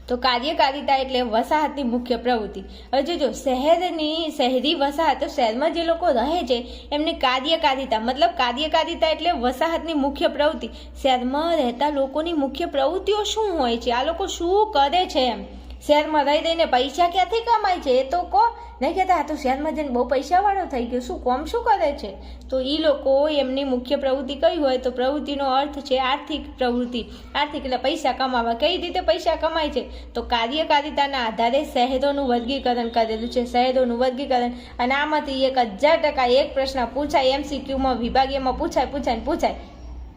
તો કાર્યકારિતા એટલે વસાહતની મુખ્ય પ્રવૃત્તિ. હવે જો શહેરી વસાહત, તો શહેરમાં જે લોકો રહે છે એમની કાર્યકારિતા, મતલબ કાર્યકારિતા એટલે વસાહતની મુખ્ય પ્રવૃત્તિ. શહેરમાં રહેતા લોકોની મુખ્ય પ્રવૃત્તિઓ શું હોય છે, આ લોકો શું કરે છે એમ. શહેરમાં રહી રહીને પૈસા ક્યાંથી કમાય છે એ તો કહો. નહીં કહેતા આ તો શહેરમાં જઈને બહુ પૈસાવાળો થઈ ગયો, શું કરે છે. તો એ લોકો એમની મુખ્ય પ્રવૃત્તિ કઈ હોય, તો પ્રવૃત્તિનો અર્થ છે આર્થિક પ્રવૃત્તિ. આર્થિક એટલે પૈસા કમાવા. કઈ રીતે પૈસા કમાય છે, તો કાર્યકારિતાના આધારે શહેરોનું વર્ગીકરણ કરેલું છે. શહેરોનું વર્ગીકરણ, અને આમાંથી 1000% એક પ્રશ્ન પૂછાય MCQમાં, વિભાગીયમાં પૂછાય.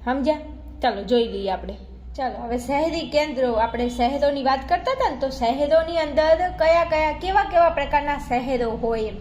સમજ્યા? ચાલો જોઈ લઈએ આપણે. ચાલો, હવે શહેરી કેન્દ્રો. આપણે શહેરોની વાત કરતા હતા ને, તો શહેરોની અંદર કેવા પ્રકારના શહેરો હોય,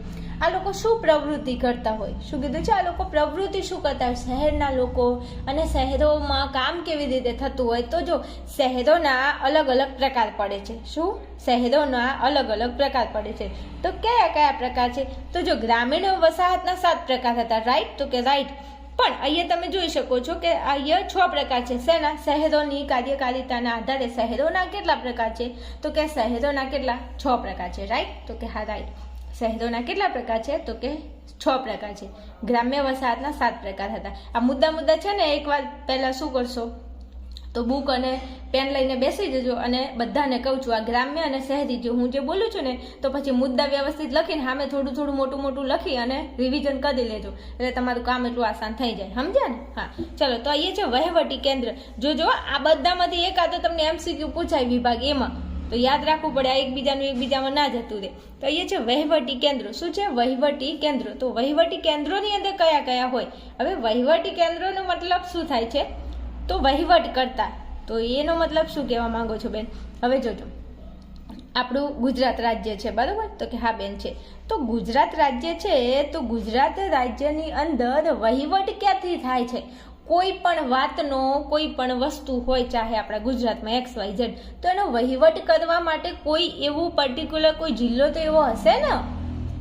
આ લોકો શું પ્રવૃત્તિ કરતા હોય. શું કીધું છે, આ લોકો પ્રવૃત્તિ શું કરતા હોય શહેરના લોકો, અને શહેરોમાં કામ કેવી રીતે થતું હોય. તો જો શહેરોના અલગ અલગ પ્રકાર પડે છે. શું? શહેરોના અલગ અલગ પ્રકાર પડે છે. તો કયા પ્રકાર છે, તો જો ગ્રામીણ વસાહતના 7 પ્રકાર હતા. રાઈટ? તો કે રાઈટ. પણ અહીંયા તમે જોઈ શકો છો કે અહીંયા 6 પ્રકાર છે. શેના? શહેરોની કાર્યકારિતાના આધારે શહેરોના કેટલા પ્રકાર છે, તો કે શહેરોના કેટલા? 6 પ્રકાર છે. રાઈટ? તો કે હા, રાઈટ. શહેરોના કેટલા પ્રકાર છે, તો કે 6 પ્રકાર છે. ગ્રામ્ય વસાહતના 7 પ્રકાર હતા. આ મુદ્દા છે ને, એકવાર પહેલા શું કરશો, તો બુક અને પેન લઈને બેસી જજો, અને બધાને કહું છું આ ગ્રામ્ય અને શહેરી જે હું જે બોલું છું ને, તો પછી મુદ્દા વ્યવસ્થિત લખીને સામે થોડું મોટું લખી અને રિવિઝન કરી લેજો, એટલે તમારું કામ એટલું આસાન થઈ જાય. સમજ્યા ને? હા, ચલો. તો અહીંયા છે વહીવટી કેન્દ્ર. જો આ બધામાંથી એક આ તો તમને MCQ પૂછાય વિભાગ એમાં, તો યાદ રાખવું પડે. આ એકબીજામાં ના જતું રહે. તો અહીંયા છે વહીવટી કેન્દ્રો. શું છે? વહીવટી કેન્દ્રો. તો વહીવટી કેન્દ્રોની અંદર કયા હોય. હવે વહીવટી કેન્દ્રોનો મતલબ શું થાય છે, તો વહીવટ કરતા. તો એનો મતલબ શું કહેવા માંગો છો બેન? હવે જોજો, આપણું ગુજરાત રાજ્ય છે, બરાબર? તો કે હા બેન છે. તો ગુજરાત રાજ્ય છે, તો ગુજરાત રાજ્યની અંદર વહીવટ ક્યાંથી થાય છે? કોઈ પણ વાતનો, કોઈ પણ વસ્તુ હોય, ચાહે આપણા ગુજરાતમાં XYZ, તો એનો વહીવટ કરવા માટે કોઈ એવું પર્ટિક્યુલર કોઈ જિલ્લો તો એવો હશે ને,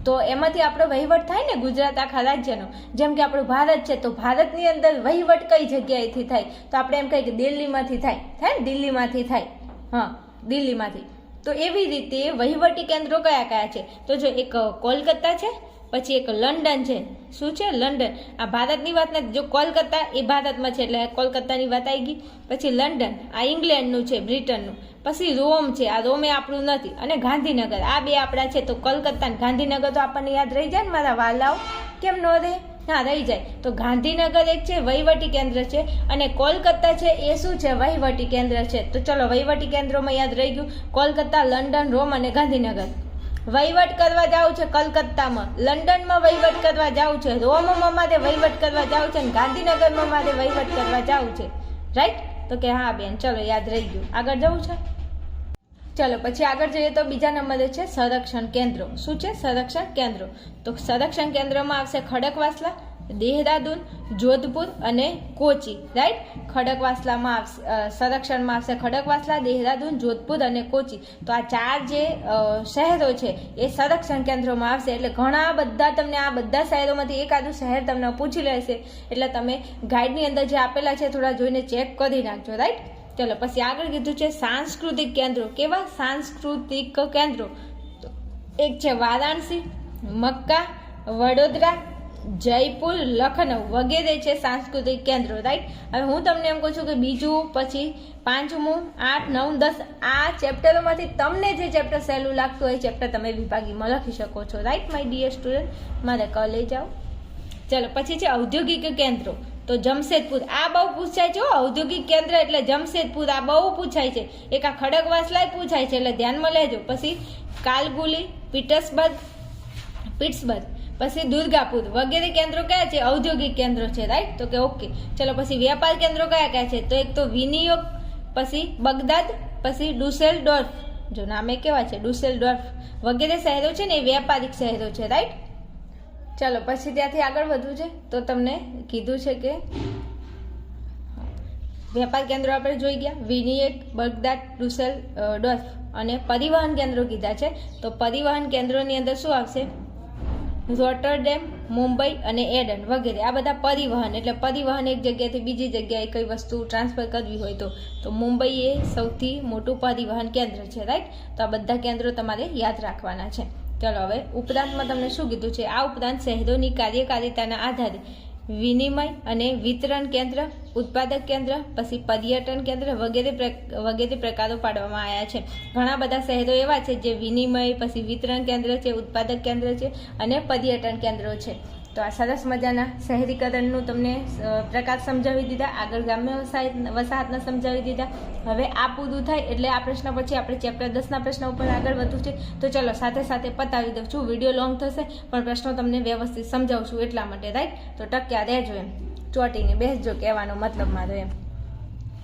તો એમાંથી આપણો વહીવટ થાય ને ગુજરાત આખા રાજ્યનો. જેમ કે આપણું ભારત છે, તો ભારતની અંદર વહીવટ કઈ જગ્યાએથી થાય, તો આપણે એમ કહીએ કે દિલ્હીમાંથી થાય ને, દિલ્હીમાંથી થાય. હા, દિલ્હીમાંથી. તો એવી રીતે વહીવટી કેન્દ્રો કયા છે, તો જો એક કોલકાતા છે, પછી એક લંડન છે. શું છે? લંડન. આ ભારતની વાત નથી. જો કોલકાતા એ ભારતમાં છે એટલે કોલકાતાની વાત આવી ગઈ. પછી લંડન, આ ઇંગ્લેન્ડનું છે, બ્રિટનનું. પછી રોમ છે, આ રોમ એ આપણું નથી. અને ગાંધીનગર, આ બે આપણા છે. તો કોલકાતા અને ગાંધીનગર તો આપણને યાદ રહી જાય ને મારા વાલાઓ, કેમ ન રહે? હા, રહી જાય. તો ગાંધીનગર એક છે વહીવટી કેન્દ્ર છે, અને કોલકાતા છે એ શું છે? વહીવટી કેન્દ્ર છે. તો ચલો, વહીવટી કેન્દ્રોમાં યાદ રહી ગયું કોલકાતા, લંડન, રોમ અને ગાંધીનગર. વહીવટ કરવા જાવ છે કલકત્તામાં, લંડનમાં વહીવટ કરવા જાવ છે, રોમમાં મારે વહીવટ કરવા જાવ છે, અને ગાંધીનગરમાં મારે વહીવટ કરવા જાવ છે. રાઈટ? તો કે હા બેન, ચલો યાદ રહી ગયું. આગળ જવું છે? ચલો, પછી આગળ જઈએ તો બીજા નંબરે છે સંરક્ષણ કેન્દ્રો. શું છે? સંરક્ષણ કેન્દ્રો. તો સંરક્ષણ કેન્દ્રમાં આવશે ખડકવાસલા, દેહરાદૂન, જોધપુર અને કોચી, રાઈટ. ખડકવાસલામાં આવશે, સંરક્ષણમાં આવશે ખડકવાસલા, દેહરાદૂન, જોધપુર અને કોચી. તો આ 4 જે શહેરો છે એ સંરક્ષણ કેન્દ્રોમાં આવશે. એટલે ઘણા બધા તમને આ બધા શહેરોમાંથી એકાદું શહેર તમને પૂછી લેશે. એટલે તમે ગાઈડની અંદર જે આપેલા છે થોડા જોઈને ચેક કરી નાખજો, રાઈટ. ચલો પછી આગળ કીધું છે સાંસ્કૃતિક કેન્દ્રો. કેવા સાંસ્કૃતિક કેન્દ્રો? એક છે વારાણસી, મક્કા, વડોદરા, જયપુર, લખનઉ વગેરે છે સાંસ્કૃતિક કેન્દ્રો, રાઈટ. હવે હું તમને એમ કહું છું કે બીજું, પછી 5મું, 8, 9, 10 આ ચેપ્ટરોમાંથી તમને જે ચેપ્ટર સહેલું લાગતું હોય ચેપ્ટર તમે વિભાગીમાં લખી શકો છો, રાઈટ માય ડિયર સ્ટુડન્ટ. મારે લઈ જાઓ. ચલો પછી છે ઔદ્યોગિક કેન્દ્રો. તો જમશેદપુર આ બહુ પૂછાય છે. ઔદ્યોગિક કેન્દ્ર એટલે જમશેદપુર આ બહુ પૂછાય છે. એક આ ખડકવાસલા પૂછાય છે એટલે ધ્યાનમાં લેજો. પછી કાલગુલી, પીટ્સબર્ગ, પછી દુર્ગાપુર વગેરે કેન્દ્રો કયા છે? ઔદ્યોગિક કેન્દ્રો છે, રાઈટ. તો કે ઓકે. ચલો પછી વ્યાપાર કેન્દ્રો કયા કયા છે? તો એક તો વિનિયોગ, પછી બગદાદ, પછી ડુસેલડોર્ફ. જો નામે કેવા છે, ડુસેલડોર્ફ વગેરે શહેરો છે ને એ વ્યાપારિક શહેરો છે, રાઈટ. ચલો પછી ત્યાંથી આગળ વધવું છે તો તમને કીધું છે કે વેપાર કેન્દ્રો આપણે જોઈ ગયા, વિનિયક, બગદાદ, ડુસેલડોર્ફ. અને પરિવહન કેન્દ્રો કીધા છે. તો પરિવહન કેન્દ્રોની અંદર શું આવશે? રોટરડેમ, મુંબઈ અને એડન વગેરે. આ બધા પરિવહન એટલે પરિવહન એક જગ્યાએથી બીજી જગ્યાએ કઈ વસ્તુ ટ્રાન્સફર કરવી હોય તો મુંબઈ એ સૌથી મોટું પરિવહન કેન્દ્ર છે, રાઈટ. તો આ બધા કેન્દ્રો તમારે યાદ રાખવાના છે. ચલો હવે ઉપરાંતમાં તમને શું કીધું છે? આ ઉપરાંત શહેરોની કાર્યકારિતાના આધારે વિનિમય અને વિતરણ કેન્દ્ર, ઉત્પાદક કેન્દ્ર, પછી પર્યટન કેન્દ્ર વગેરે પ્રકારો પાડવામાં આવ્યા છે. ઘણા બધા શહેરો એવા છે જે વિનિમય, પછી વિતરણ કેન્દ્ર છે, ઉત્પાદક કેન્દ્ર છે અને પર્યટન કેન્દ્રો છે. તો આ સરસ મજાના શહેરીકરણનું તમને પ્રકાર સમજાવી દીધા, આગળ ગ્રામ્ય વસાહતના સમજાવી દીધા. હવે આ પૂરું થાય એટલે આ પ્રશ્ન પછી આપણે ચેપ્ટર 10ના પ્રશ્ન ઉપર આગળ વધવું છે. તો ચલો સાથે સાથે પતાવી દઉં છું. વિડીયો લોંગ થશે પણ પ્રશ્નો તમને વ્યવસ્થિત સમજાવું છું એટલા માટે, રાઈટ. તો ટક્યા રહેજો, એમ ચોટીને બેસજો, કહેવાનો મતલબ મારો એમ.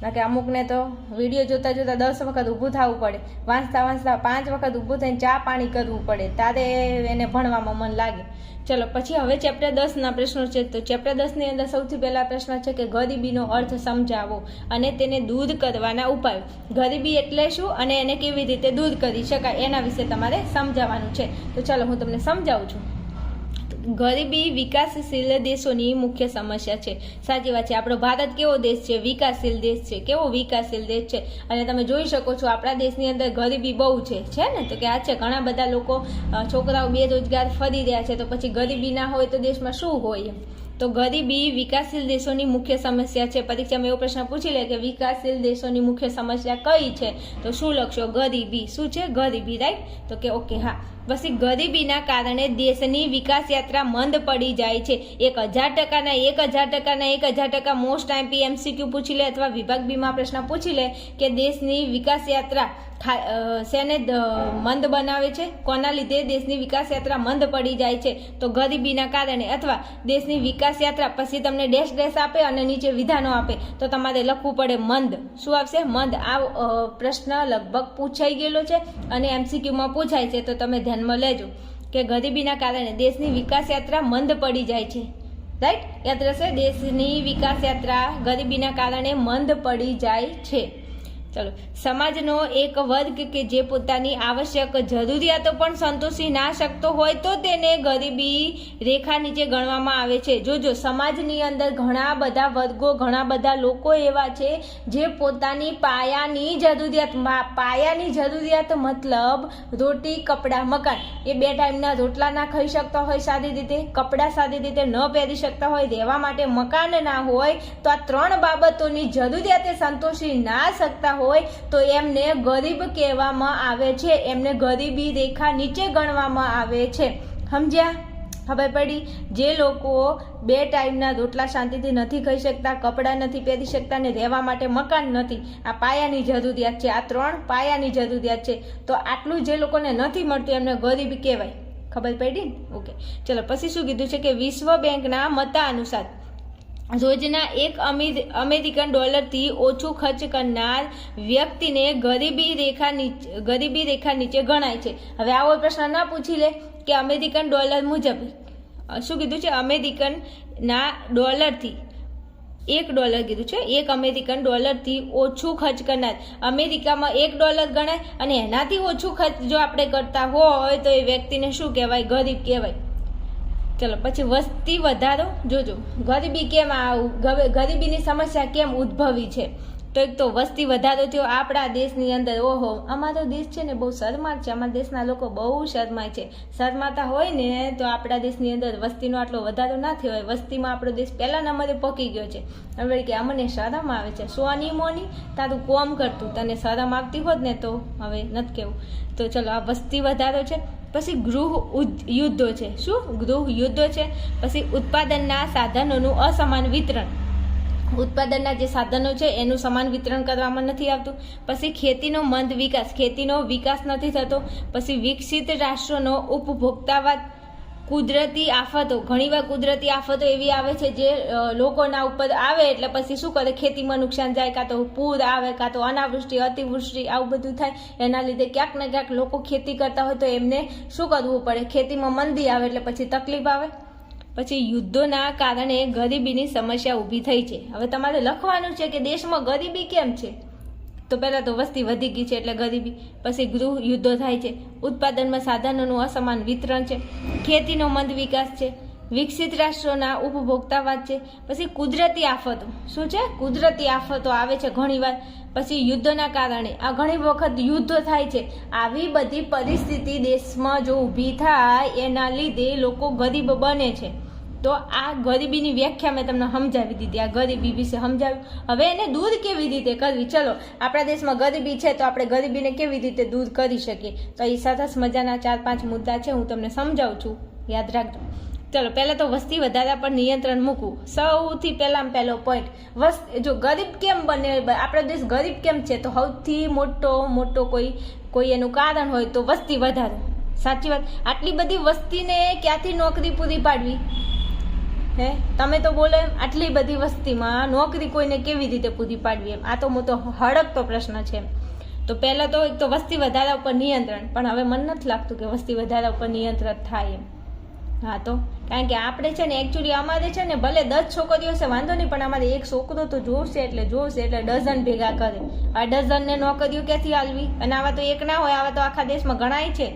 બાકી અમુકને તો વિડીયો જોતા જોતા 10 વખત ઊભું થવું પડે, વાંચતા 5 વખત ઊભું થઈને ચા પાણી કરવું પડે, ત્યારે એને ભણવામાં મન લાગે. ચલો પછી હવે ચેપ્ટર 10ના પ્રશ્નો છે. તો ચેપ્ટર 10ની અંદર સૌથી પહેલા પ્રશ્ન છે કે ગરીબીનો અર્થ સમજાવો અને તેને દૂર કરવાના ઉપાયો. ગરીબી એટલે શું અને એને કેવી રીતે દૂર કરી શકાય એના વિશે તમારે સમજાવવાનું છે. તો ચલો હું તમને સમજાવું છું. ગરીબી વિકાસશીલ દેશોની મુખ્ય સમસ્યા છે. સાચી વાત છે. આપણો ભારત કેવો દેશ છે? વિકાસશીલ દેશ છે. કેવો વિકાસશીલ દેશ છે? અને તમે જોઈ શકો છો આપણા દેશની અંદર ગરીબી બહુ છે ને. તો કે આ છે ઘણા બધા લોકો, છોકરાઓ બેરોજગાર ફરી રહ્યા છે. તો પછી ગરીબી ના હોય તો દેશમાં શું હોય એમ? તો ગરીબી વિકાસશીલ દેશોની મુખ્ય સમસ્યા છે. પરીક્ષામાં એવો પ્રશ્ન પૂછી લે કે વિકાસશીલ દેશોની મુખ્ય સમસ્યા કઈ છે? તો શું લખશો? ગરીબી. શું છે? ગરીબી, રાઈટ. તો કે ઓકે, હા. પછી ગરીબીના કારણે દેશની વિકાસ યાત્રા મંદ પડી જાય છે. 1000% મોસ્ટ આઈપી MCQ પૂછી લે અથવા વિભાગ બીમાં પ્રશ્ન પૂછી લે કે દેશની વિકાસ યાત્રા શેને મંદ બનાવે છે? કોના લીધે દેશની વિકાસ યાત્રા મંદ પડી જાય છે? તો ગરીબીના કારણે. અથવા દેશની વિકાસ યાત્રા, પછી તમને ડેશ આપે અને નીચે વિધાનો આપે તો તમારે લખવું પડે મંદ. શું આવશે? મંદ. આ પ્રશ્ન લગભગ પૂછાઈ ગયેલો છે અને MCQમાં પૂછાય છે. તો તમે ધ્યાનમાં લેજો કે ગરીબીના કારણે દેશની વિકાસ યાત્રા મંદ પડી જાય છે, રાઈટ. યાદ રહેશે, દેશની વિકાસ યાત્રા ગરીબીના કારણે મંદ પડી જાય છે. ચલો, સમાજનો એક વર્ગ કે જે પોતાની આવશ્યક જરૂરિયાતો પણ સંતોષી ના શકતો હોય તો તેને ગરીબી રેખા નીચે ગણવામાં આવે છે. જોજો, સમાજની અંદર ઘણા બધા વર્ગો, ઘણા બધા લોકો એવા છે જે પોતાની પાયાની જરૂરિયાત મતલબ રોટી, કપડાં, મકાન, એ 2 ટાઈમના રોટલા ના ખાઈ શકતા હોય સારી રીતે, કપડાં સારી રીતે ન પહેરી શકતા હોય, રહેવા માટે મકાન ના હોય, તો આ 3 બાબતોની જરૂરિયાતે સંતોષી ના શકતા હોય તો એમને ગરીબ કહેવામાં આવે છે. એમને ગરીબી રેખા નીચે ગણવામાં આવે છે. સમજ્યા? ખબર પડી? જે લોકો 2 ટાઈમના રોટલા શાંતિથી નથી ખાઈ શકતા, કપડાં નથી પહેરી શકતા ને રહેવા માટે મકાન નથી, આ પાયાની જરૂરિયાત છે. આ 3 પાયાની જરૂરિયાત છે. તો આટલું જે લોકોને નથી મળતું એમને ગરીબી કહેવાય. ખબર પડી? ઓકે. ચલો પછી શું કીધું છે કે વિશ્વ બેંકના મતાનુસાર રોજના $1 ઓછું ખર્ચ કરનાર વ્યક્તિને ગરીબી રેખા નીચે ગણાય છે. હવે આવો પ્રશ્ન ના પૂછી લે કે $1 મુજબ શું કીધું છે, અમેરિકનના ડોલરથી $1 કીધું છે, $1 અમેરિકન ઓછું ખર્ચ કરનાર. અમેરિકામાં $1 ગણાય અને એનાથી ઓછું ખર્ચ જો આપણે કરતા હોય તો એ વ્યક્તિને શું કહેવાય? ગરીબ કહેવાય. ચલો પછી વસ્તી વધારો. જોજો ગરીબી કેમ ગરીબીની સમસ્યા કેમ ઉદ્ભવી છે? તો એક તો વસ્તી વધારો થયો આપણા દેશની અંદર. ઓહો, અમારો દેશ છે ને બહુ શરમાળ છે, અમારા દેશના લોકો બહુ શરમાય છે. શરમાતા હોય ને તો આપણા દેશની અંદર વસ્તીનો આટલો વધારો ના થયો હોય. વસ્તીમાં આપણો દેશ પહેલા નંબરે પહોંચી ગયો છે. હવે કે અમને શરમ આવે છે. સોની મોની તારું કોમ કરતું, તને શરમ આવતી હોત ને તો હવે નથી કેવું. તો ચલો આ વસ્તી વધારો છે. પછી ગૃહ યુદ્ધો છે. શું ગૃહ યુદ્ધો છે? પછી ઉત્પાદનના સાધનોનું અસમાન વિતરણ. ઉત્પાદનના જે સાધનો છે એનું સમાન વિતરણ કરવામાં નથી આવતું. પછી ખેતીનો મંદ વિકાસ, ખેતીનો વિકાસ નથી થતો. પછી વિકસિત રાષ્ટ્રોનો ઉપભોક્તાવાદ. કુદરતી આફતો, ઘણીવાર કુદરતી આફતો એવી આવે છે જે લોકોના ઉપર આવે એટલે પછી શું કરે? ખેતીમાં નુકસાન જાય, કાં તો પૂર આવે, કાં તો અનાવૃષ્ટિ, અતિવૃષ્ટિ, આવું બધું થાય. એના લીધે ક્યાંક ને ક્યાંક લોકો ખેતી કરતા હોય તો એમને શું કરવું પડે? ખેતીમાં મંદી આવે એટલે પછી તકલીફ આવે. પછી યુદ્ધોના કારણે ગરીબીની સમસ્યા ઊભી થઈ છે. હવે તમારે લખવાનું છે કે દેશમાં ગરીબી કેમ છે? તો પહેલાં તો વસ્તી વધી ગઈ છે એટલે ગરીબી. પછી ગૃહ યુદ્ધો થાય છે. ઉત્પાદનમાં સાધનોનું અસમાન વિતરણ છે. ખેતીનો મંદ વિકાસ છે. વિકસિત રાષ્ટ્રોના ઉપભોક્તાવાદ છે. પછી કુદરતી આફતો. શું છે? કુદરતી આફતો આવે છે ઘણીવાર. પછી યુદ્ધોના કારણે આ ઘણી વખત યુદ્ધો થાય છે. આવી બધી પરિસ્થિતિ દેશમાં જો ઊભી થાય એના લીધે લોકો ગરીબ બને છે. તો આ ગરીબીની વ્યાખ્યા મેં તમને સમજાવી દીધી. આ ગરીબી વિશે સમજાવ્યું. હવે એને દૂર કેવી રીતે કરવી? ચલો, આપણા દેશમાં ગરીબી છે તો આપણે ગરીબીને કેવી રીતે દૂર કરી શકીએ? તો એ સરસ મજાના 4-5 મુદ્દા છે, હું તમને સમજાવું છું, યાદ રાખજો. ચલો, પહેલાં તો વસ્તી વધારા પર નિયંત્રણ મૂકવું. સૌથી પહેલો પોઈન્ટ, જો ગરીબ કેમ બને, આપણો દેશ ગરીબ કેમ છે? તો સૌથી મોટો કોઈ એનું કારણ હોય તો વસ્તી વધારો. સાચી વાત. આટલી બધી વસ્તીને ક્યાંથી નોકરી પૂરી પાડવી? હે, તમે તો બોલો એમ, આટલી બધી વસ્તીમાં નોકરી કોઈને કેવી રીતે પૂરી પાડવી? એમ આ તો મોટો હડકતો પ્રશ્ન છે. તો પહેલાં તો એક તો વસ્તી વધારા ઉપર નિયંત્રણ. પણ હવે મને નથી લાગતું કે વસ્તી વધારા ઉપર નિયંત્રણ થાય એમ. હા, તો કારણ કે આપણે છે ને એકચ્યુઅલી અમારે છે ને ભલે 10 છોકરીઓ છે વાંધો નહીં, પણ અમારે એક છોકરો તો જોશે એટલે ડઝન ભેગા કરે. આ ડઝનને નોકરીઓ ક્યાંથી આલવી? અને આવા તો એક ના હોય, આવા તો આખા દેશમાં ઘણાય છે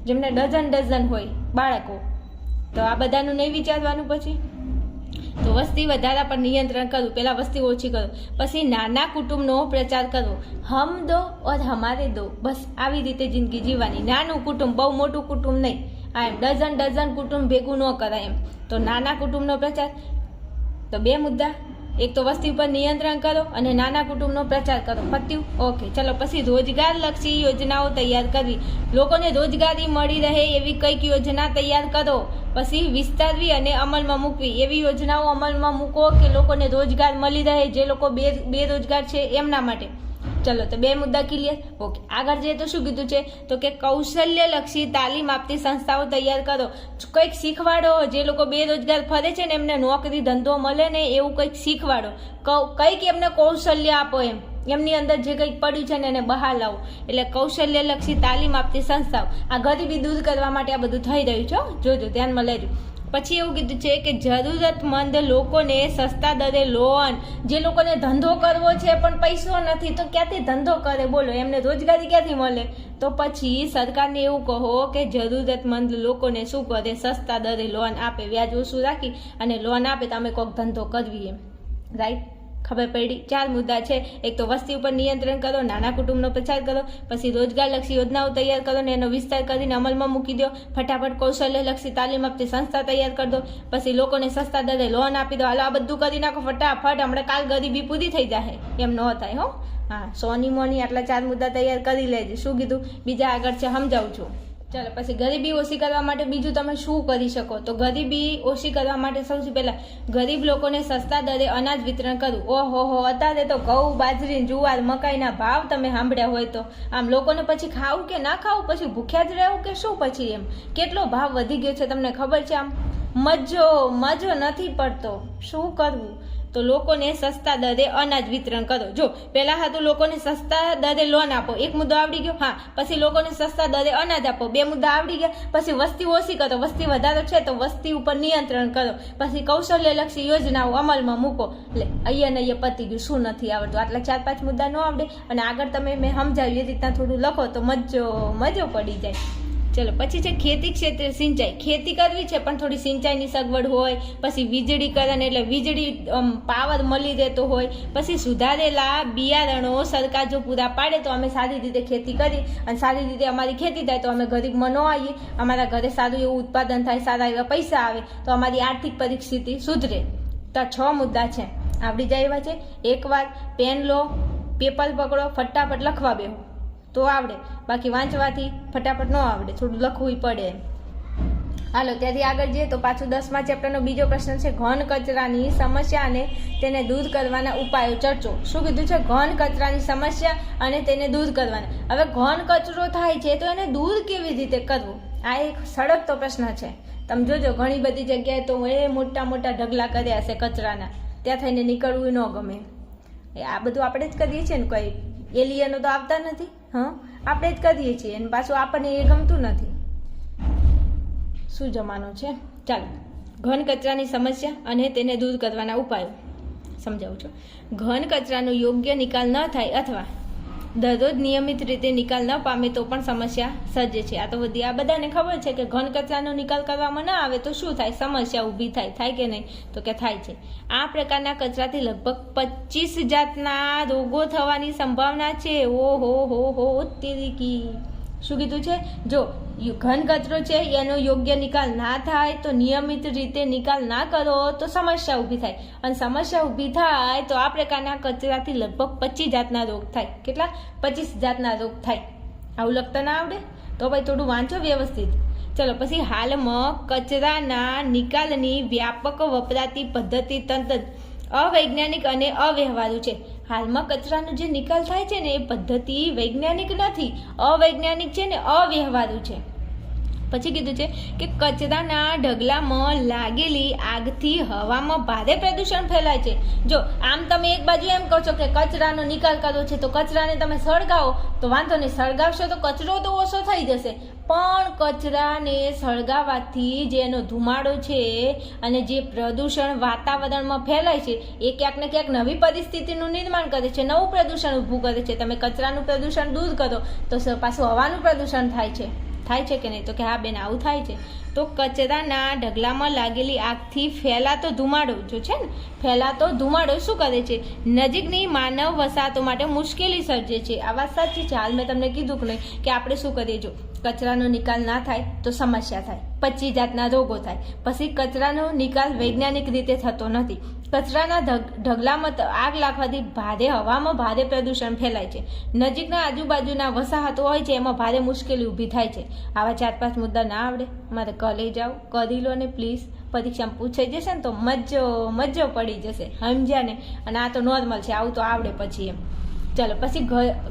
જેમને ડઝન હોય બાળકો. તો આ બધાનું નહીં વિચારવાનું. પછી તો વસ્તી વધારા પર નિયંત્રણ કરવું. પહેલાં વસ્તી ઓછી કરો. પછી નાના કુટુંબનો પ્રચાર કરવો. હમ દો ઓર હમારે દો, બસ આવી રીતે જિંદગી જીવવાની. નાનું કુટુંબ, બહુ મોટું કુટુંબ નહીં. આ એમ ડઝન કુટુંબ ભેગું ન કરાય એમ. તો નાના કુટુંબનો પ્રચાર. તો 2 મુદ્દા, એક તો વસ્તી ઉપર નિયંત્રણ કરો અને નાના કુટુંબનો પ્રચાર કરો. પત્યું? ઓકે. ચલો પછી રોજગારલક્ષી યોજનાઓ તૈયાર કરવી. લોકોને રોજગારી મળી રહે એવી કંઈક યોજના તૈયાર કરો. પછી વિસ્તારવી અને અમલમાં મૂકવી. એવી યોજનાઓ અમલમાં મૂકો કે લોકોને રોજગાર મળી રહે, જે લોકો બેરોજગાર છે એમના માટે. ચલો, તો 2 મુદ્દા ક્લિયર. ઓકે, આગળ જઈએ તો શું કીધું છે? તો કે કૌશલ્યલક્ષી તાલીમ આપતી સંસ્થાઓ તૈયાર કરો. કંઈક શીખવાડો. જે લોકો બેરોજગાર ફરે છે ને એમને નોકરી ધંધો મળે ને એવું કંઈક શીખવાડો. કંઈક એમને કૌશલ્ય આપો એમ. એમની અંદર જે કંઈક પડ્યું છે ને એને બહાર લાવો. એટલે કૌશલ્યલક્ષી તાલીમ આપતી સંસ્થાઓ. આ ગરીબી દૂર કરવા માટે આ બધું થઈ રહ્યું છે. જોજો, ધ્યાનમાં લેજો. પછી એવું કીધું છે કે જરૂરતમંદ લોકોને સસ્તા દરે લોન. જે લોકોને ધંધો કરવો છે પણ પૈસો નથી તો ક્યાંથી ધંધો કરે? બોલો, એમને રોજગારી ક્યાંથી મળે? તો પછી સરકારને એવું કહો કે જરૂરતમંદ લોકોને શું કરે? સસ્તા દરે લોન આપે, વ્યાજ ઓછું રાખી અને લોન આપે તો અમે કોઈક ધંધો કરવી એમ. રાઈટ? ખબર પડી? 4 મુદ્દા છે. એક તો વસ્તી ઉપર નિયંત્રણ કરો, નાના કુટુંબનો પ્રચાર કરો, પછી રોજગારલક્ષી યોજનાઓ તૈયાર કરો ને એનો વિસ્તાર કરીને અમલમાં મૂકી દો. ફટાફટ કૌશલ્યલક્ષી તાલીમ આપતી સંસ્થા તૈયાર કરી દો. પછી લોકોને સસ્તા દરે લોન આપી દો. હાલો આ બધું કરી નાખો ફટાફટ. હમણાં કાલ ગરીબી પૂરી થઈ જાય. એમ ન થાય હો. હા, સોની મોની આટલા 4 મુદ્દા તૈયાર કરી લેજે. શું કીધું? બીજા આગળ છે, સમજાવું છું. ચાલો, પછી ગરીબી ઓછી કરવા માટે બીજું તમે શું કરી શકો? તો ગરીબી ઓછી કરવા માટે સૌથી પહેલા ગરીબ લોકોને સસ્તા દરે અનાજ વિતરણ કરવું. ઓહો, અત્યારે તો ઘઉં, બાજરી, જુવાર, મકાઈના ભાવ તમે સાંભળ્યા હોય તો આમ લોકોને પછી ખાવું કે ના ખાવું, પછી ભૂખ્યા જ રહેવું કે શું? પછી એમ કેટલો ભાવ વધી ગયો છે તમને ખબર છે? આમ મજો નથી પડતો. શું કરવું? તો લોકોને સસ્તા દરે અનાજ વિતરણ કરો. જો પહેલા હતું લોકોને સસ્તા દરે લોન આપો, એક મુદ્દો આવડી ગયો. હા, પછી લોકોને સસ્તા દરે અનાજ આપો, 2 મુદ્દા આવડી ગયા. પછી વસ્તી ઓછી કરો, વસ્તી વધારો છે તો વસ્તી ઉપર નિયંત્રણ કરો. પછી કૌશલ્યલક્ષી યોજનાઓ અમલમાં મૂકો. એટલે અહીંયા પતી ગયું. શું નથી આવડતું? આટલા 4-5 મુદ્દા ન આવડે અને આગળ તમે મેં સમજાવ્યું એ રીતના થોડું લખો તો મજો પડી જાય. ચલો, પછી છે ખેતી ક્ષેત્રે સિંચાઈ. ખેતી કરવી છે પણ થોડી સિંચાઈની સગવડ હોય. પછી વીજળીકરણ એટલે વીજળી પાવર મળી રહેતો હોય. પછી સુધારેલા બિયારણો સરકાર જો પૂરા પાડે તો અમે સારી રીતે ખેતી કરી અને સારી રીતે અમારી ખેતી થાય તો અમે ગરીબમાં ન આવીએ, અમારા ઘરે સારું એવું ઉત્પાદન થાય, સારા એવા પૈસા આવે તો અમારી આર્થિક પરિસ્થિતિ સુધરે. તો 6 મુદ્દા છે, આવડી જાય એવા છે. એકવાર પેન લો, પેપર પકડો, ફટાફટ લખવા બેહો તો આવડે, બાકી વાંચવાથી ફટાફટ ન આવડે, થોડું લખવું પડે. હાલો ત્યાંથી આગળ જઈએ તો પાછું 10મા ચેપ્ટરનો બીજો પ્રશ્ન છે ઘન કચરાની સમસ્યા અને તેને દૂર કરવાના ઉપાયો ચર્ચો. શું કીધું છે? ઘન કચરાની સમસ્યા અને તેને દૂર કરવાના. હવે ઘન કચરો થાય છે તો એને દૂર કેવી રીતે કરવો? આ એક સળગતો પ્રશ્ન છે. તમે જોજો ઘણી બધી જગ્યાએ તો મોટા મોટા ઢગલા કર્યા હશે કચરાના, ત્યાં થઈને નીકળવું ન ગમે. આ બધું આપણે જ કરીએ છીએ ને, કોઈ એલિયનો તો આવતા નથી. હા, આપણે જ કરીએ છીએ અને પાછું આપણને એ ગમતું નથી. શું જમાનો છે? ચાલો, ઘન કચરાની સમસ્યા અને તેને દૂર કરવાના ઉપાયો સમજાવું છું. ઘન કચરાનો યોગ્ય નિકાલ ન થાય અથવા દરરોજ નિયમિત રીતે નિકાલ ન પામે તો પણ સમસ્યા સર્જે છે. આ તો આ બધાને ખબર છે કે ઘન કચરાનો નિકાલ કરવામાં ન આવે તો શું થાય? સમસ્યા ઊભી થાય કે નહીં? તો કે થાય છે. આ પ્રકારના કચરાથી લગભગ 25 જાતના રોગો થવાની સંભાવના છે. ઓહો તેરીકી. શું કીધું છે? જો ઘન કચરો છે એનો યોગ્ય નિકાલ ના થાય તો નિયમિત રીતે નિકાલ ના કરો તો સમસ્યા ઊભી થાય અને સમસ્યા ઊભી થાય તો આ પ્રકારના કચરાથી લગભગ 25 જાતના રોગ થાય. કેટલા? 25 જાતના રોગ થાય. આવું લખતા ના આવડે તો ભાઈ થોડું વાંચો વ્યવસ્થિત. ચલો, પછી હાલમાં કચરાના નિકાલની વ્યાપક વપરાતી પદ્ધતિ તંત્ર અવૈજ્ઞાનિક અને અવ્યવહારુ છે. હાલમાં કચરાનો જે નિકાલ થાય છે ને એ પદ્ધતિ વૈજ્ઞાનિક નથી, અવૈજ્ઞાનિક છે ને અવ્યવહારુ છે. પછી કીધું છે કે કચરાના ઢગલામાં લાગેલી આગથી હવામાં ભારે પ્રદૂષણ ફેલાય છે. જો આમ તમે એક બાજુ એમ કહો છો કે કચરાનો નિકાલ કરવો છે તો કચરાને તમે સળગાવો તો વાંધો નહીં, સળગાવશો તો કચરો તો ઓછો થઈ જશે. પણ કચરાને સળગાવવાથી જે એનો ધુમાડો છે અને જે પ્રદૂષણ વાતાવરણમાં ફેલાય છે એ ક્યાંક ને ક્યાંક નવી પરિસ્થિતિનું નિર્માણ કરે છે, નવું પ્રદૂષણ ઊભું કરે છે. તમે કચરાનું પ્રદૂષણ દૂર કરો તો પાછું હવાનું પ્રદૂષણ થાય છે કે નહીં? તો કે હા બેન, આવું થાય છે. તો કચરાના ઢગલામાં લાગેલી આગથી ફેલાતો ધુમાડો જો છે ને, ફેલાતો ધુમાડો શું કરે છે? નજીકની માનવ વસાહતો માટે મુશ્કેલી સર્જે છે. આ વાત સાચી છે. હાલ મેં તમને કીધું કે નહીં કે આપણે શું કરીએ? જો કચરાનો નિકાલ ના થાય તો સમસ્યા થાય, 25 જાતના રોગો થાય. પછી કચરાનો નિકાલ વૈજ્ઞાનિક રીતે થતો નથી. કચરાના ઢગલામાં આગ લાગવાથી હવામાં ભારે પ્રદૂષણ ફેલાય છે. નજીકના આજુબાજુના વસાહતો હોય છે એમાં ભારે મુશ્કેલી ઊભી થાય છે. આવા 4-5 મુદ્દા ના આવડે મારે કરી જાઓ, કરી લો ને પ્લીઝ. પરીક્ષામાં પૂછાઈ જશે ને તો મજો પડી જશે, સમજ્યા ને? અને આ તો નોર્મલ છે, આવું તો આવડે પછી એમ. ચાલો, પછી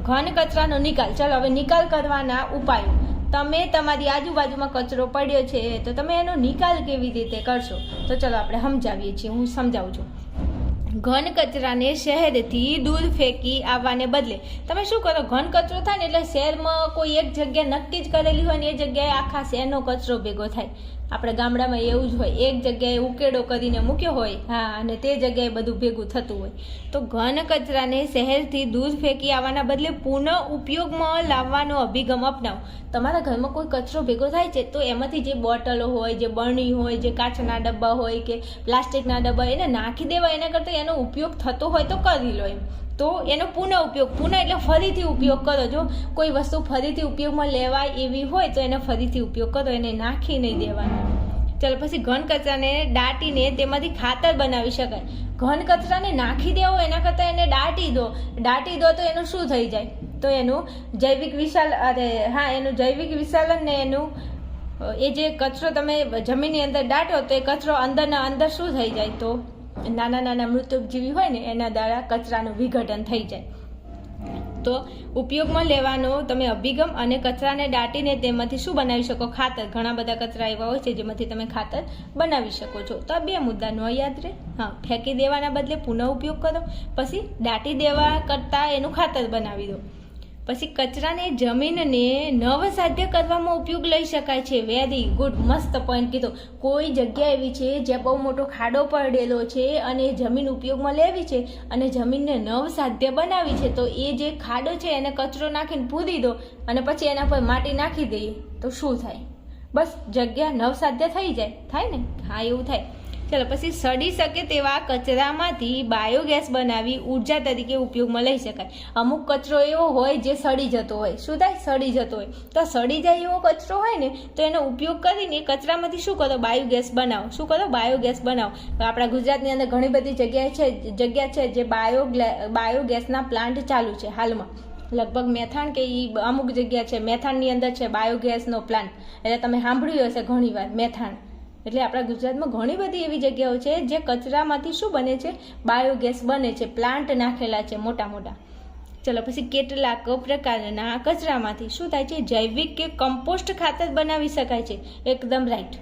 ઘન કચરાનો નિકાલ. ચાલો હવે નિકાલ કરવાના ઉપાયો. તમે તમારી આજુબાજુમાં કચરો પડ્યો છે તો તમે એનો નિકાલ કેવી રીતે કરશો? તો ચલો આપણે સમજાવીએ છીએ, હું સમજાવું છું. ઘન કચરાને શહેરથી દૂર ફેંકી આવવાને બદલે તમે શું કરો? ઘન કચરો થાય ને એટલે શહેરમાં કોઈ એક જગ્યાએ નક્કી જ કરેલી હોય ને એ જગ્યાએ આખા શહેરનો કચરો ભેગો થાય. આપણે ગામડામાં એવું જ હોય, એક જગ્યાએ ઉકેડો કરીને મૂક્યો હોય, હા, અને તે જગ્યાએ બધું ભેગું થતું હોય. તો ઘન કચરાને શહેરથી દૂર ફેંકી આવવાના બદલે પુનઃ ઉપયોગમાં લાવવાનો અભિગમ અપનાવો. તમારા ઘરમાં કોઈ કચરો ભેગો થાય છે તો એમાંથી જે બોટલો હોય, જે બરણી હોય, જે કાચના ડબ્બા હોય કે પ્લાસ્ટિકના ડબ્બા એને નાખી દેવા, એના કરતાં એનો ઉપયોગ થતો હોય તો કરી લો એમ. તો એનો પુનઃ એટલે ફરીથી ઉપયોગ કરો. જો કોઈ વસ્તુ ફરીથી ઉપયોગમાં લેવાય એવી હોય તો એને ફરીથી ઉપયોગ કરો, એને નાખી નહીં દેવાનું. ચાલો, પછી ઘન કચરાને દાટીને તેમાંથી ખાતર બનાવી શકાય. ઘન કચરાને નાખી દેવો એના કરતાં એને દાટી દો તો એનું શું થઈ જાય? તો એનું જૈવિક વિશાલન ને એનું એ જે કચરો તમે જમીનની અંદર દાટો તો એ કચરો અંદરના અંદર શું થઈ જાય? તો નાના મૃતજીવી હોય ને એના દ્વારા કચરાનું વિઘટન થઈ જાય. તો ઉપયોગમાં લેવાનો તમે અભિગમ અને કચરાને દાટીને તેમાંથી શું બનાવી શકો? ખાતર. ઘણા બધા કચરા એવા હોય છે જેમાંથી તમે ખાતર બનાવી શકો છો. તો આ 2 મુદ્દા ન યાદ રહે. હા, ફેંકી દેવાના બદલે પુનઃ ઉપયોગ કરો. પછી દાટી દેવા કરતાં એનું ખાતર બનાવી દો. પછી કચરાને જમીનને નવસાધ્ય કરવામાં ઉપયોગ લઈ શકાય છે. વેરી ગુડ, મસ્ત પોઈન્ટ કીધો. કોઈ જગ્યા એવી છે જ્યાં બહુ મોટો ખાડો પડેલો છે અને જમીન ઉપયોગમાં લેવી છે અને જમીનને નવસાધ્ય બનાવી છે, તો એ જે ખાડો છે એને કચરો નાખીને પૂરી દો અને પછી એના પર માટી નાખી દઈએ તો શું થાય? બસ જગ્યા નવસાધ્ય થઈ જાય. થાય ને? હા, એવું થાય. ચલો, પછી સડી શકે તેવા કચરામાંથી બાયોગેસ બનાવી ઉર્જા તરીકે ઉપયોગમાં લઈ શકાય. અમુક કચરો એવો હોય જે સડી જતો હોય. શું થાય? સડી જતો હોય. તો સડી જાય એવો કચરો હોય ને તો એનો ઉપયોગ કરીને કચરામાંથી શું કરો? બાયોગેસ બનાવો. શું કરો? બાયોગેસ બનાવો. આપણા ગુજરાતની અંદર ઘણી બધી જગ્યા છે જે બાયોગેસના પ્લાન્ટ ચાલુ છે હાલમાં. લગભગ મેથાણ કે અમુક જગ્યા છે મેથાણની અંદર છે બાયોગેસનો પ્લાન્ટ. એટલે તમે સાંભળ્યું હશે ઘણી વાર મેથાણ. એટલે આપણા ગુજરાતમાં ઘણી બધી એવી જગ્યાઓ છે જે કચરામાંથી શું બને છે? બાયોગેસ બને છે. પ્લાન્ટ નાખેલા છે મોટા મોટા. ચલો, પછી કેટલાક પ્રકારના કચરામાંથી શું થાય છે? જૈવિક કે કમ્પોસ્ટ ખાતર બનાવી શકાય છે. એકદમ રાઈટ.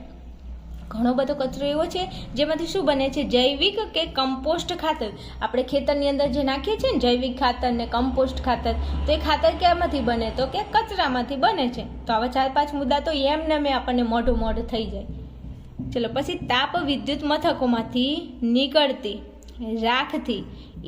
ઘણો બધો કચરો એવો છે જેમાંથી શું બને છે? જૈવિક કે કમ્પોસ્ટ ખાતર. આપણે ખેતરની અંદર જે નાખીએ છીએ ને જૈવિક ખાતર ને કમ્પોસ્ટ ખાતર, તો એ ખાતર ક્યાંમાંથી બને? તો કે કચરામાંથી બને છે. તો આવા 4-5 મુદ્દા તો એમને મેં આપણને મોઢું થઈ જાય. ચલો, પછી તાપ વિદ્યુત મથકોમાંથી નીકળતી રાખથી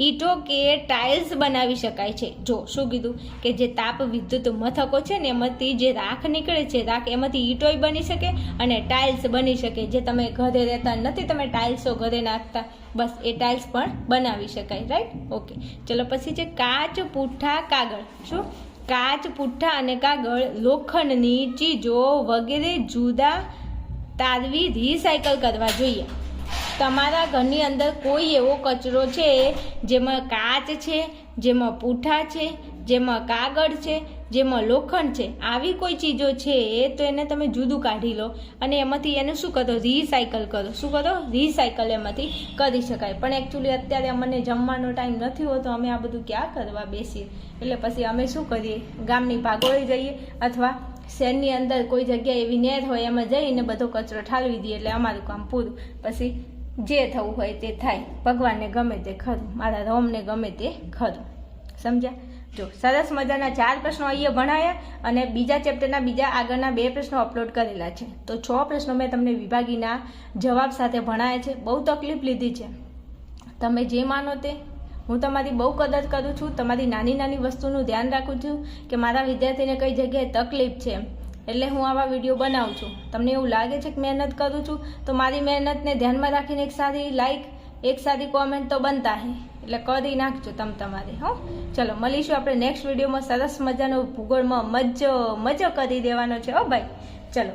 ઈંટો કે ટાઇલ્સ બનાવી શકાય છે. જો શું કીધું કે જે તાપ વિદ્યુત મથકો છે ને એમાંથી જે રાખ નીકળે છે, રાખ એમાંથી ઈંટોય બની શકે અને ટાઇલ્સ બની શકે. જે તમે ઘરે રહેતા નથી, તમે ટાઇલ્સો ઘરે નાખતા, બસ એ ટાઇલ્સ પણ બનાવી શકાય. રાઈટ? ઓકે. ચલો, પછી છે કાચ, પુઠ્ઠા, કાગળ. શું? કાચ, પુઠ્ઠા અને કાગળ લોખંડની ચીજો વગેરે જુદા તારવી રિસાયકલ કરવા જોઈએ. તમારા ઘરની અંદર કોઈ એવો કચરો છે જેમાં કાચ છે, જેમાં પૂઠા છે, જેમાં કાગળ છે, જેમાં લોખંડ છે, આવી કોઈ ચીજો છે તો એને તમે જુદું કાઢી લો અને એમાંથી એને શું કરો? રિસાયકલ કરો. શું કરો? રિસાયકલ એમાંથી કરી શકાય. પણ એકચ્યુઅલી અત્યારે અમને જમવાનો ટાઈમ નથી હોતો, અમે આ બધું ક્યાં કરવા બેસીએ. એટલે પછી અમે શું કરીએ? ગામની ભાગોળે જઈએ અથવા શહેરની અંદર કોઈ જગ્યાએ એવી નેર હોય એમાં જઈને બધો કચરો ઠાલવી દઈએ એટલે અમારું કામ પૂરું. પછી જે થવું હોય તે થાય. ભગવાનને ગમે તે ખરું, મારા રોમને ગમે તે ખરું. સમજ્યા? જો સરસ મજાના 4 પ્રશ્નો અહીંયા ભણાયા અને બીજા ચેપ્ટરના બીજા આગળના 2 પ્રશ્નો અપલોડ કરેલા છે. તો 6 પ્રશ્નો મેં તમને વિભાગીના જવાબ સાથે ભણાયા છે. બહુ તકલીફ લીધી છે. તમે જે માનો તે. હું તમારી બહુ કદર કરું છું. તમારી નાની નાની વસ્તુનું ધ્યાન રાખું છું કે મારા વિદ્યાર્થીને કઈ જગ્યાએ તકલીફ છે, એટલે હું આવા વિડીયો બનાવું છું. તમને એવું લાગે છે કે મહેનત કરું છું તો મારી મહેનતને ધ્યાનમાં રાખીને એક સારી લાઈક, એક સારી કોમેન્ટ તો બનતા હે, એટલે કરી નાખજો તમારે. હો, ચલો મળીશું આપણે નેક્સ્ટ વિડીયોમાં. સરસ મજાનો ભૂગોળમાં મજો કરી દેવાનો છે. હો ભાઈ, ચલો.